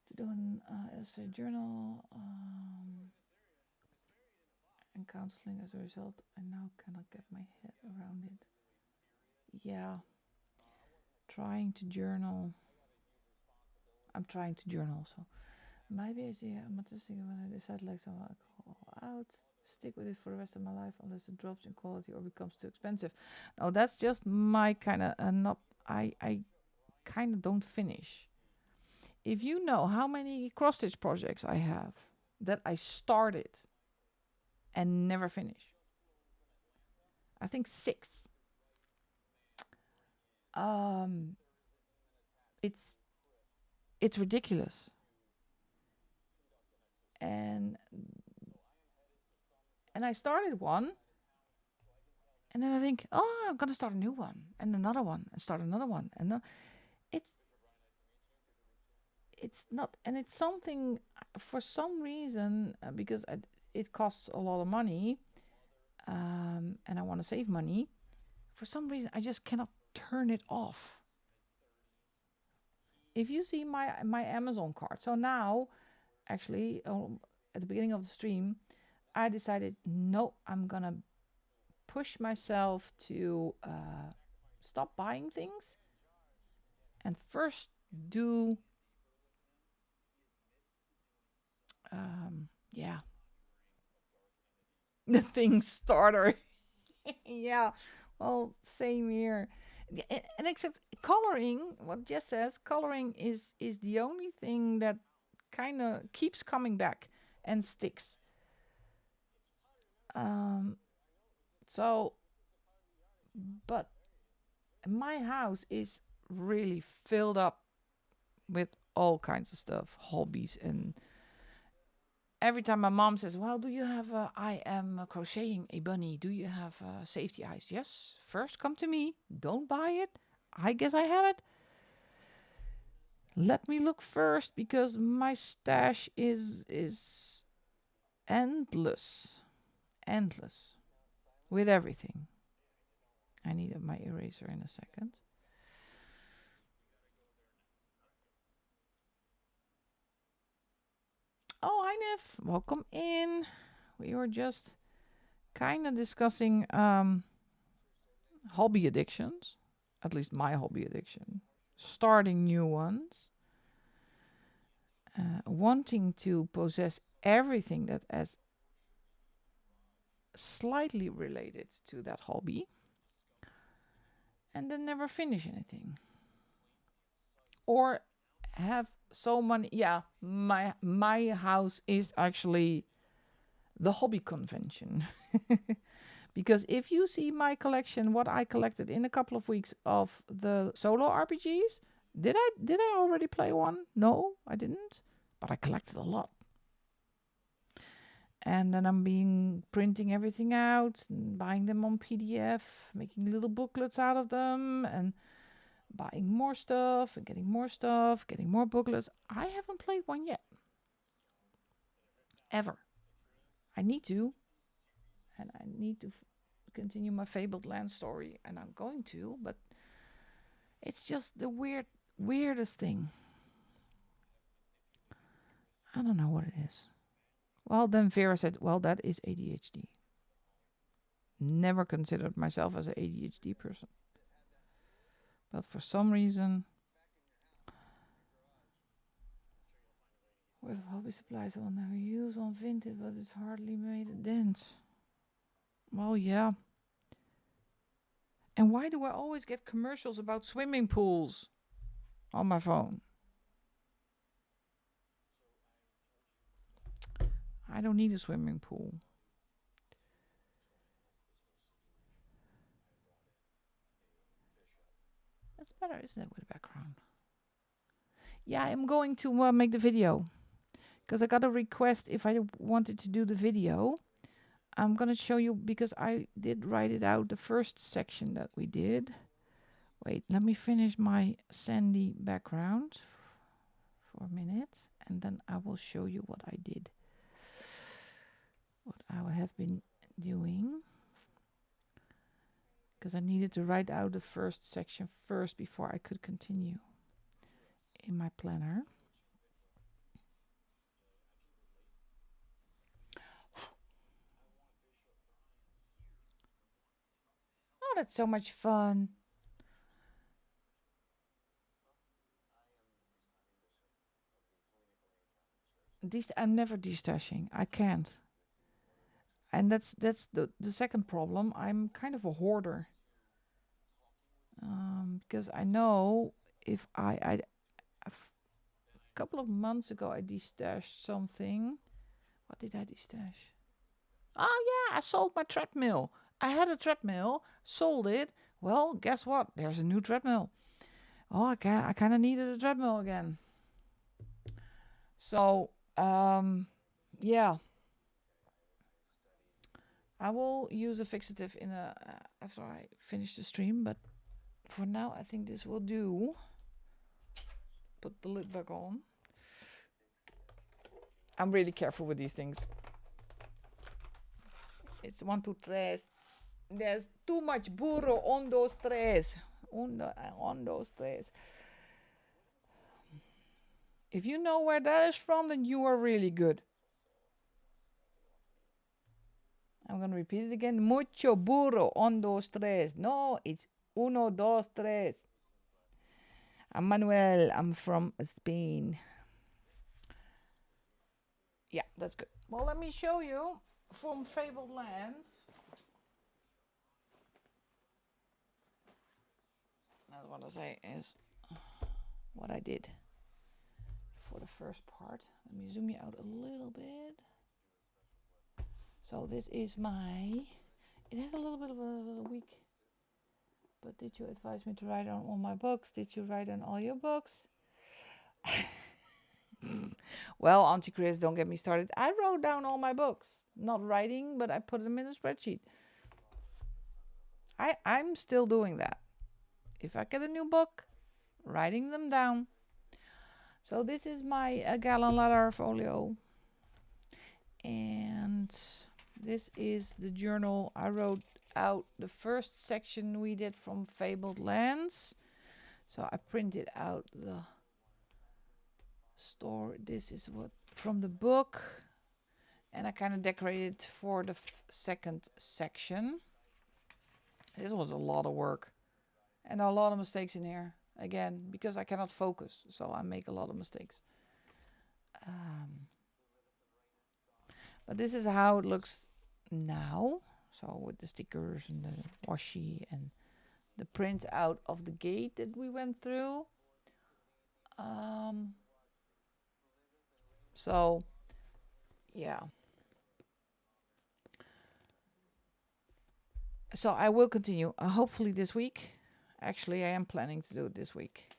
To do an essay journal and counseling as a result. I now cannot get my head around it. Yeah, trying to journal. I'm trying to journal also. Maybe I'm not just thinking when I decide like so I call out. Stick with it for the rest of my life unless it drops in quality or becomes too expensive. No, that's just my kind of not. I kind of don't finish. If you know how many cross stitch projects I have that I started and never finish, I think 6. Um, it's it's ridiculous, and I started one, and then I think, oh, I'm gonna start a new one, and another one, and start another one, and it's it's not, and it's something for some reason because it costs a lot of money, and I want to save money. For some reason, I just cannot turn it off. If you see my Amazon cart, so now actually at the beginning of the stream, I decided no, I'm gonna push myself to stop buying things and first do yeah, the thing starter. Yeah, well, same here. And except coloring, what Jess says, coloring is the only thing that kind of keeps coming back and sticks. Um, so, but my house is really filled up with all kinds of stuff, hobbies, and every time my mom says, "Well, do you have? I am crocheting a bunny. Do you have safety eyes?" Yes. First, come to me. Don't buy it. I guess I have it. Let me look first because my stash is endless, endless with everything. I need my eraser in a second. Oh, hi, Nev. Welcome in. We were just kind of discussing hobby addictions, at least my hobby addiction, starting new ones, wanting to possess everything that is slightly related to that hobby, and then never finish anything. Or have so many, yeah, my house is actually the hobby convention. Because if you see my collection, what I collected in a couple of weeks of the solo RPGs, did I already play one? No, I didn't. But I collected a lot. And then I'm printing everything out and buying them on PDF, making little booklets out of them, and buying more stuff and getting more stuff, getting more booklets. I haven't played one yet. Ever. I need to. And I need to continue my Fabled Land story, and I'm going to, but it's just the weirdest thing. I don't know what it is. Well, then Vera said, well, that is ADHD. Never considered myself as an ADHD person. But for some reason, with hobby supplies I will never use on vintage, but it's hardly made a dent. Well, yeah. And why do I always get commercials about swimming pools on my phone? I don't need a swimming pool. That's better, isn't it, with the background? Yeah, I'm going to make the video. Because I got a request if I wanted to do the video. I'm going to show you, because I did write it out, the first section that we did. Wait, let me finish my sandy background for a minute. And then I will show you what I did. What I have been doing. Because I needed to write out the first section first before I could continue in my planner. Oh, that's so much fun. I'm never destashing. I can't. And that's the second problem. I'm kind of a hoarder. Because I know if a couple of months ago I destashed something. What did I destash? Oh yeah, I sold my treadmill. I had a treadmill, sold it. Well, guess what? There's a new treadmill. Oh, I kind of needed a treadmill again. So, yeah. I will use a fixative after I finish the stream, but for now I think this will do. Put the lid back on. I'm really careful with these things. It's 1, 2, 3. There's too much burro on those trays. On those trays. If you know where that is from, then you are really good. I'm going to repeat it again. Mucho burro on those trays. No, it's 1, 2, 3. I'm Manuel. I'm from Spain. Yeah, that's good. Well, let me show you from Fabled Lands. That's what I say is what I did for the first part. Let me zoom you out a little bit. So this is it has a little bit of a week. But did you advise me to write on all my books? Did you write on all your books? Well, Auntie Chris, don't get me started. I wrote down all my books. Not writing, but I put them in a spreadsheet. I'm still doing that. If I get a new book, writing them down. So this is my gallon letter folio. And this is the journal I wrote out the first section we did from Fabled Lands. So I printed out the story. This is what from the book. And I kind of decorated for the second section. This was a lot of work. And a lot of mistakes in here. Again, because I cannot focus. So I make a lot of mistakes. But this is how it looks now. So with the stickers and the washi and the print out of the gate that we went through. So, yeah. So I will continue, hopefully this week. Actually, I am planning to do it this week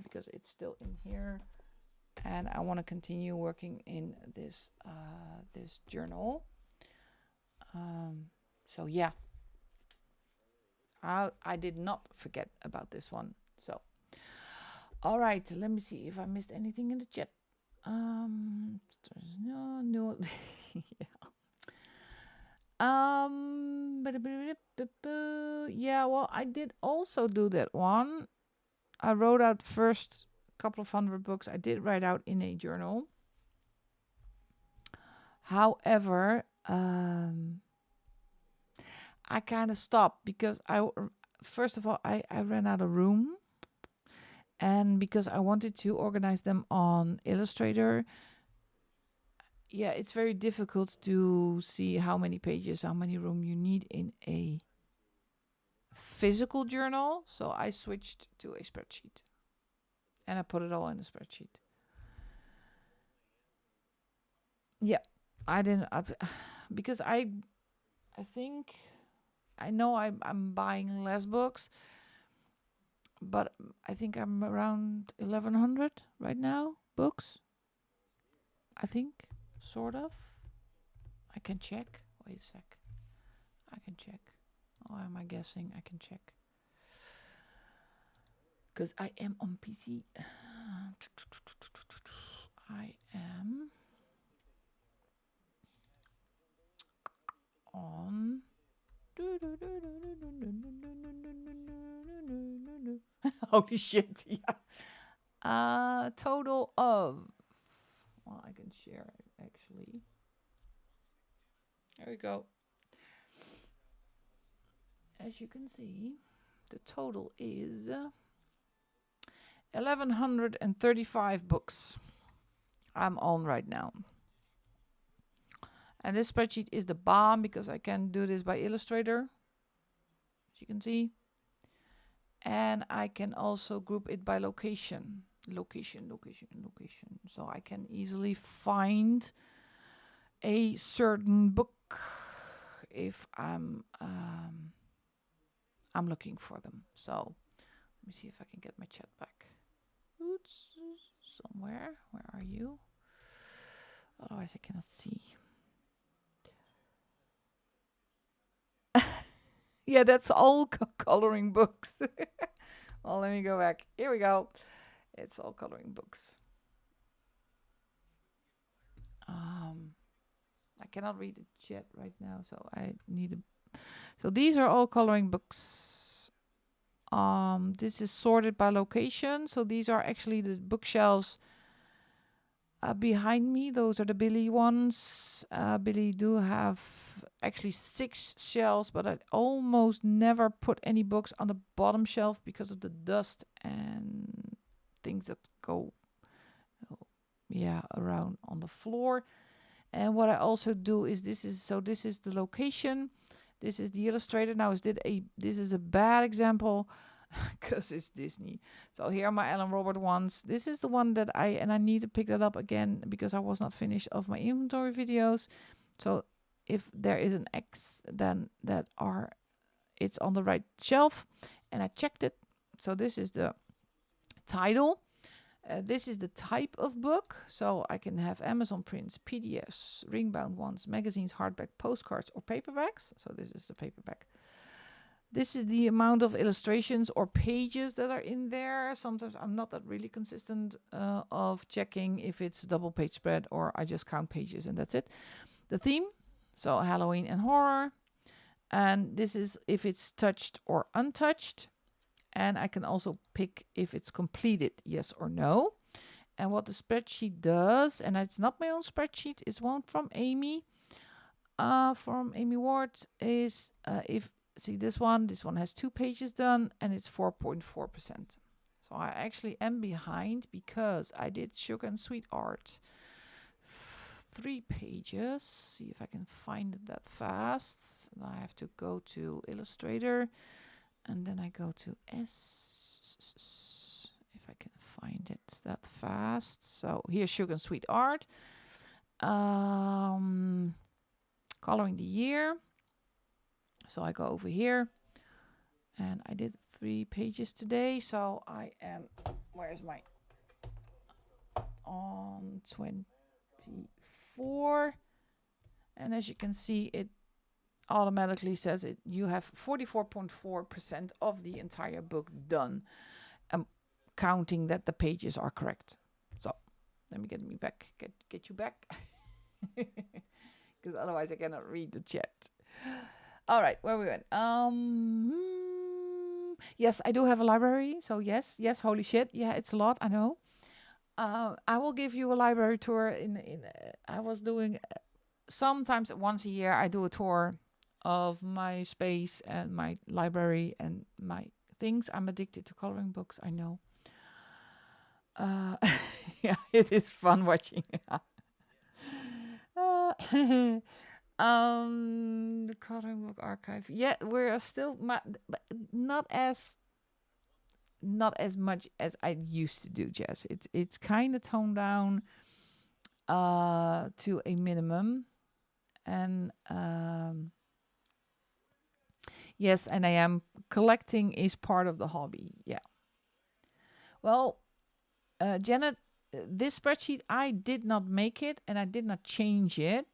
because it's still in here, and I want to continue working in this this journal. So yeah, I did not forget about this one. So all right, let me see if I missed anything in the chat. No. Yeah. Yeah, well, I did also do that one. I wrote out first couple of 100 books. I did write out in a journal. However, I kind of stopped because first of all, I ran out of room. And because I wanted to organize them on Illustrator, yeah, it's very difficult to see how many pages, how many room you need in a physical journal. So I switched to a spreadsheet. And I put it all in a spreadsheet. Yeah, I didn't because I think I know I'm buying less books, but I think I'm around 1100 right now books. I think, sort of. I can check. Wait a sec. I can check. Or am I guessing? I can check. Because I am on PC. I am on. Holy shit! Yeah. Total of. Well, I can share it actually. There we go. As you can see, the total is 1135 books I'm on right now. And this spreadsheet is the bomb because I can do this by Illustrator, as you can see. And I can also group it by location. Location. So I can easily find a certain book if I'm looking for them. So let me see if I can get my chat back. Oops, somewhere. Where are you? Otherwise I cannot see. Yeah, that's all coloring books. Well, let me go back. Here we go. It's all coloring books. I cannot read the chat right now, so I need a. So these are all coloring books. This is sorted by location. So these are actually the bookshelves behind me. Those are the Billy ones. Billy do have actually 6 shelves, but I almost never put any books on the bottom shelf because of the dust and things that go around on the floor. And what I also do is this is the location, this is the Illustrator. Now this is a bad example because it's Disney. So here are my Alan Robert ones. This is the one that I need to pick that up again because I was not finished of my inventory videos. So if there is an X, then it's on the right shelf, and I checked it. So this is the title. This is the type of book. So I can have Amazon prints, PDFs, ring-bound ones, magazines, hardback, postcards, or paperbacks. So this is the paperback. This is the amount of illustrations or pages that are in there. Sometimes I'm not that really consistent of checking if it's double page spread or I just count pages and that's it. The theme, so Halloween and horror. And this is if it's touched or untouched. And I can also pick if it's completed, yes or no. And what the spreadsheet does, and it's not my own spreadsheet, it's one from Amy Ward, is see this one has 2 pages done and it's 4.4%. So I actually am behind because I did Sugar and Sweet Art 3 pages. See if I can find it that fast. And I have to go to Illustrator. And then I go to S, if I can find it that fast. So here's Sugar and Sweet Art. Coloring the Year. So I go over here, and I did 3 pages today. So I am, where's my, on 24. And as you can see, it automatically says it. You have 44.4% of the entire book done, counting that the pages are correct. So let me get you back, because otherwise I cannot read the chat. All right, where we went. Yes, I do have a library. So yes, holy shit, yeah, it's a lot. I know. I will give you a library tour. I was doing sometimes once a year. I do a tour of my space and my library and my things. I'm addicted to coloring books. I know. Yeah, it is fun watching. The coloring book archive. Yeah, we're still not as much as I used to do, Jess. It's kind of toned down to a minimum, and yes, and I am collecting is part of the hobby. Yeah. Well, Janet, this spreadsheet, I did not make it and I did not change it.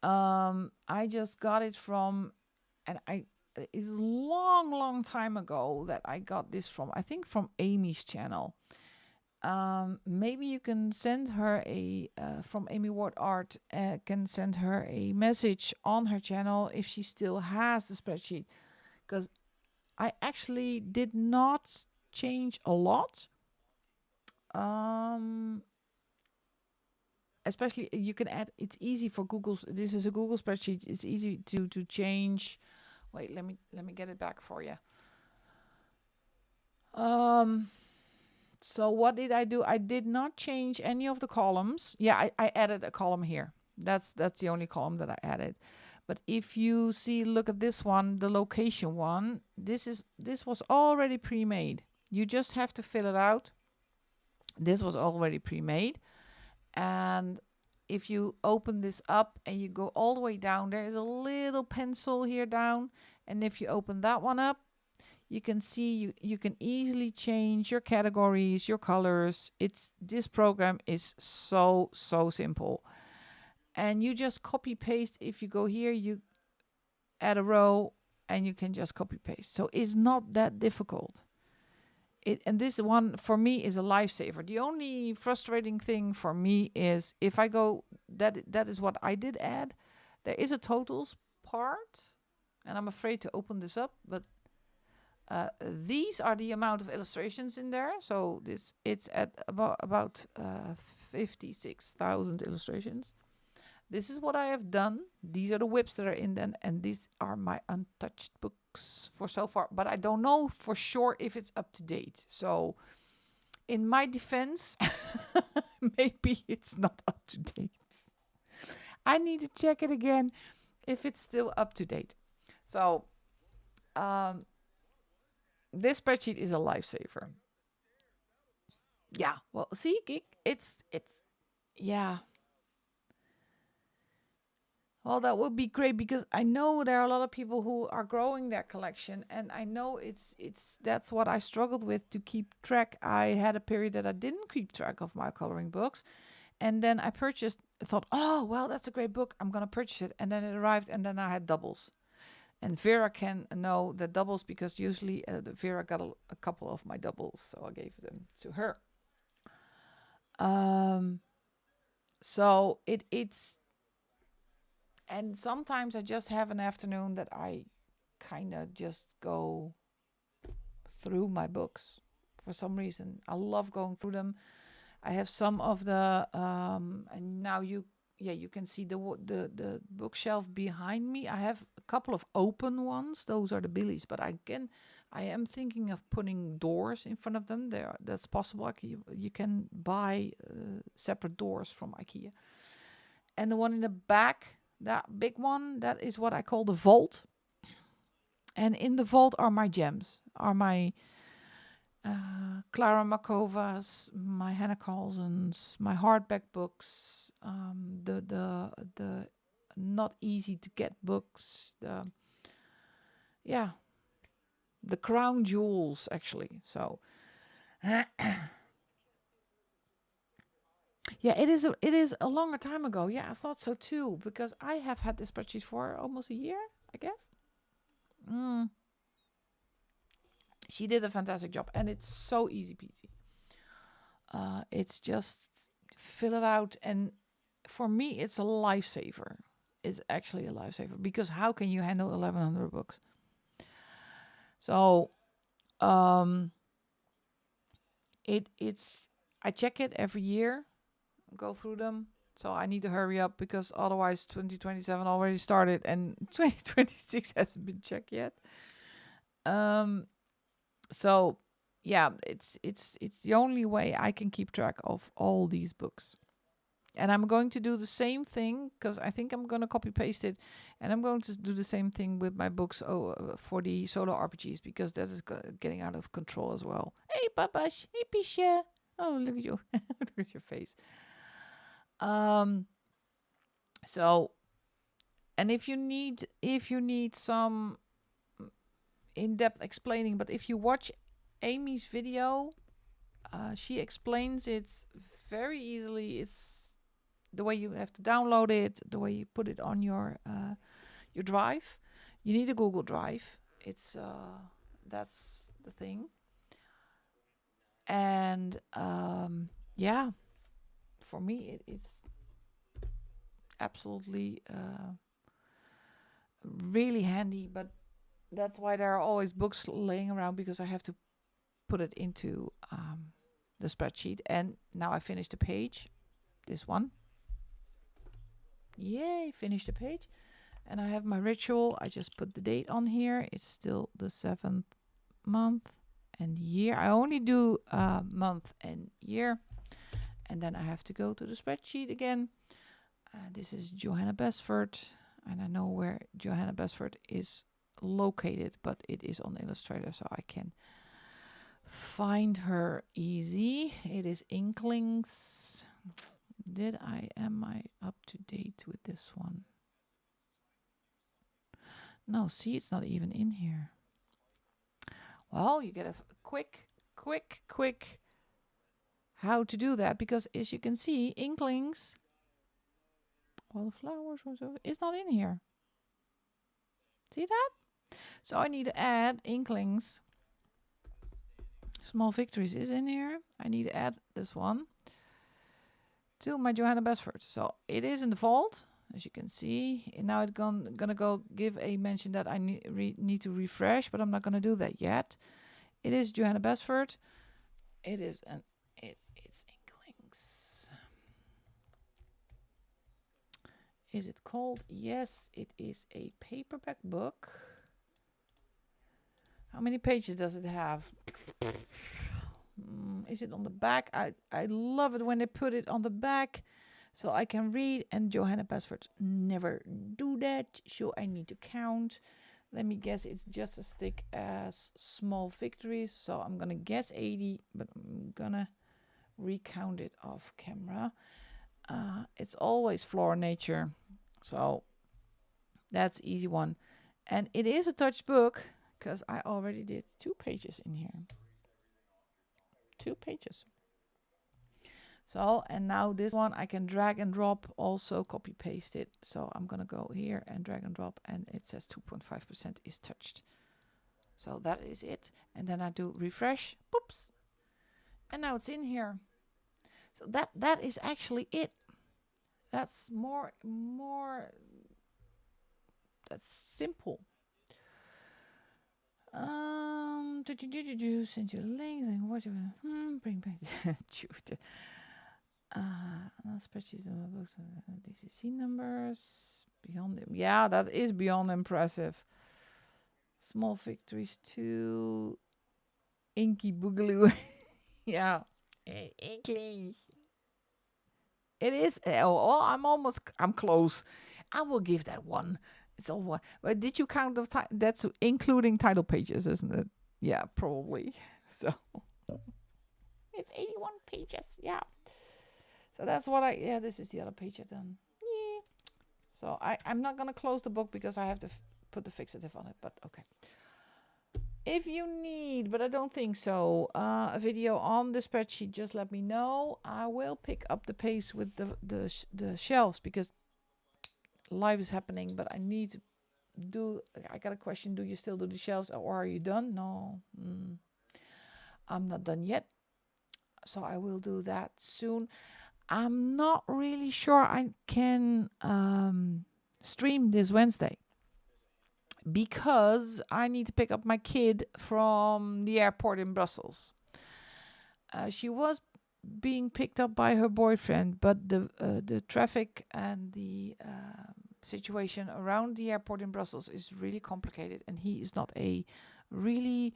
I just got it from, and it's a long time ago that I got this from, I think from Amy's channel. Maybe you can send her from Amy Ward Art, can send her a message on her channel if she still has the spreadsheet. Because I actually did not change a lot. Especially you can add, it's easy for Google's, this is a Google spreadsheet, it's easy to change. Wait, let me get it back for you. So what did I do? I did not change any of the columns. Yeah, I added a column here. That's the only column that I added. But if you see, look at this one, the location one, this was already pre-made. You just have to fill it out. This was already pre-made. And if you open this up and you go all the way down, there is a little pencil here down. And if you open that one up, you can see you can easily change your categories, your colors. This program is so simple. And you just copy paste. If you go here, you add a row and you can just copy paste. So it's not that difficult. And this one for me is a lifesaver. The only frustrating thing for me is if I go, that is what I did add. There is a totals part, and I'm afraid to open this up, but these are the amount of illustrations in there. So it's at about 56,000 illustrations. This is what I have done. These are the whips that are in them, and these are my untouched books for so far. But I don't know for sure if it's up to date. So in my defense, maybe it's not up to date. I need to check it again if it's still up to date. So this spreadsheet is a lifesaver. Yeah, well, see, it's yeah. Well, that would be great, because I know there are a lot of people who are growing their collection, and I know that's what I struggled with, to keep track. I had a period that I didn't keep track of my coloring books, and then I thought, oh, well, that's a great book, I'm gonna purchase it, and then it arrived, and then I had doubles. And Vera can know the doubles, because usually Vera got a couple of my doubles, so I gave them to her. So it's, and sometimes I just have an afternoon that I kind of just go through my books for some reason. I love going through them. I have some of the and now you can see the bookshelf behind me. I have a couple of open ones. Those are the Billies, but I am thinking of putting doors in front of them. That's possible. You can buy separate doors from IKEA. And the one in the back, that big one, that is what I call the vault. And in the vault are my gems, are my Clara Makovas, my Hannah Carlsons, my hardback books, the not easy to get books, yeah, the crown jewels actually. So yeah, it is a longer time ago. Yeah, I thought so too, because I have had this spreadsheet for almost a year, I guess. Mm. She did a fantastic job, and it's so easy peasy. It's just fill it out, and for me, it's a lifesaver. It's actually a lifesaver, because how can you handle 1,100 books? So, um, it's I check it every year, go through them. So I need to hurry up, because otherwise 2027 already started and 2026 hasn't been checked yet. So yeah, it's the only way I can keep track of all these books. And I'm going to do the same thing, because I think I'm going to copy paste it, and I'm going to do the same thing with my books for the solo RPGs, because that is getting out of control as well. Hey, Papash. Hey, Pisha. Oh, look at you. Look at your face. So, and if you need some in-depth explaining, but if you watch Amy's video, she explains it very easily. It's the way you have to download it, the way you put it on your drive. You need a Google Drive. It's that's the thing. And yeah, for me it's absolutely really handy. But that's why there are always books laying around, because I have to put it into the spreadsheet. And now I finished the page. This one. Yay, finished the page. And I have my ritual. I just put the date on here. It's still the 7th month and year. I only do month and year. And then I have to go to the spreadsheet again. This is Johanna Besford. And I know where Johanna Besford is located, but it is on Illustrator, so I can find her easy. It is Inklings. Am I up to date with this one? No, see, it's not even in here. Well, you get a quick how to do that, because as you can see, Inklings, well, the flowers is not in here. See that? So I need to add Inklings. Small Victories is in here. I need to add this one to my Johanna Besford. So it is in the vault, as you can see. And now it's gonna go give a mention that I need to refresh, but I'm not gonna do that yet. It is Johanna Besford. It is it's Inklings. Is it called? Yes, it is a paperback book. How many pages does it have? Is it on the back? I love it when they put it on the back, so I can read. And Johanna Besford never do that, so I need to count. Let me guess, it's just as thick as Small Victories, so I'm gonna guess 80, but I'm gonna recount it off camera. It's always Flora Nature, so that's easy one. And it is a touch book, because I already did 2 pages in here. 2 pages. So, and now this one I can drag and drop, also copy paste it. So I'm gonna go here and drag and drop, and it says 2.5% is touched. So that is it. And then I do refresh, poops, and now it's in here. So that is actually it. That's more that's simple. Send you a link, then what you bring back now spreadsheets and books, DCC numbers beyond them. Yeah, that is beyond impressive. Small Victories 2, Inky Boogaloo. Yeah, Inky. It is. Oh, I'm close. I will give that 1. It's all one. But did you count the that's including title pages, isn't it? Yeah, probably. So it's 81 pages. Yeah. So that's what this is the other page I've done. Yeah. So I'm not gonna close the book, because I have to put the fixative on it, but okay. If you need, but I don't think so, a video on the spreadsheet, just let me know. I will pick up the pace with the shelves because life is happening, but I need to do. I got a question: do you still do the shelves, or are you done? No, I'm not done yet, so I will do that soon. I'm not really sure I can stream this Wednesday because I need to pick up my kid from the airport in Brussels. She was being picked up by her boyfriend, but the traffic and the situation around the airport in Brussels is really complicated, and he is not a really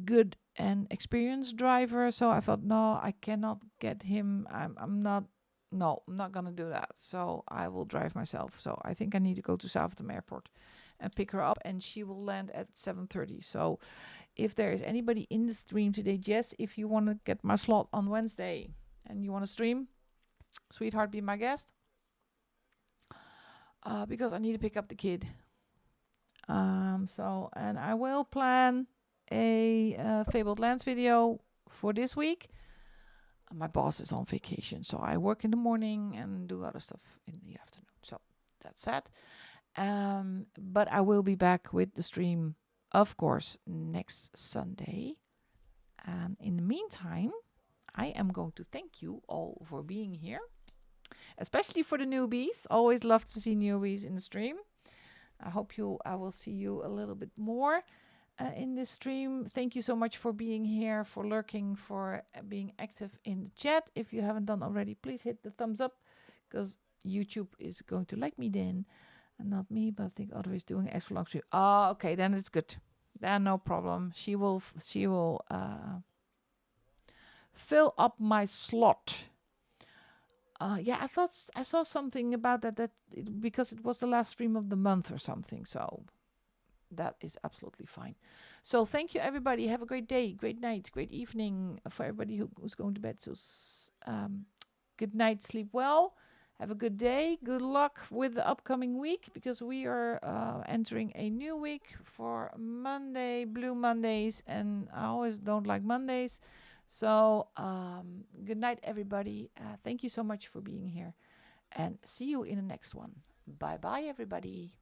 good and experienced driver. So I thought, no, I cannot get him. I'm not gonna do that. So I will drive myself. So I think I need to go to Southampton Airport and pick her up, and she will land at 7:30. So if there is anybody in the stream today, Jess, if you want to get my slot on Wednesday and you want to stream, sweetheart, be my guest. Because I need to pick up the kid. And I will plan a Fabled Lands video for this week. My boss is on vacation, so I work in the morning and do other stuff in the afternoon. So that's that. But I will be back with the stream, of course, next Sunday. And in the meantime, I am going to thank you all for being here, especially for the newbies. Always love to see newbies in the stream. I will see you a little bit more in this stream. Thank you so much for being here, for lurking, for being active in the chat. If you haven't done already, please hit the thumbs up, because YouTube is going to like me then. And not me, but I think Audrey is doing extra long stream. Oh, okay, then it's good. Then no problem. She will fill up my slot. Yeah, I thought I saw something about that because it was the last stream of the month or something. So that is absolutely fine. So thank you, everybody. Have a great day, great night, great evening for everybody who's going to bed. So good night, sleep well. Have a good day. Good luck with the upcoming week, because we are entering a new week for Monday, Blue Mondays, and I always don't like Mondays. So good night, everybody. Thank you so much for being here, and see you in the next one. Bye-bye, everybody.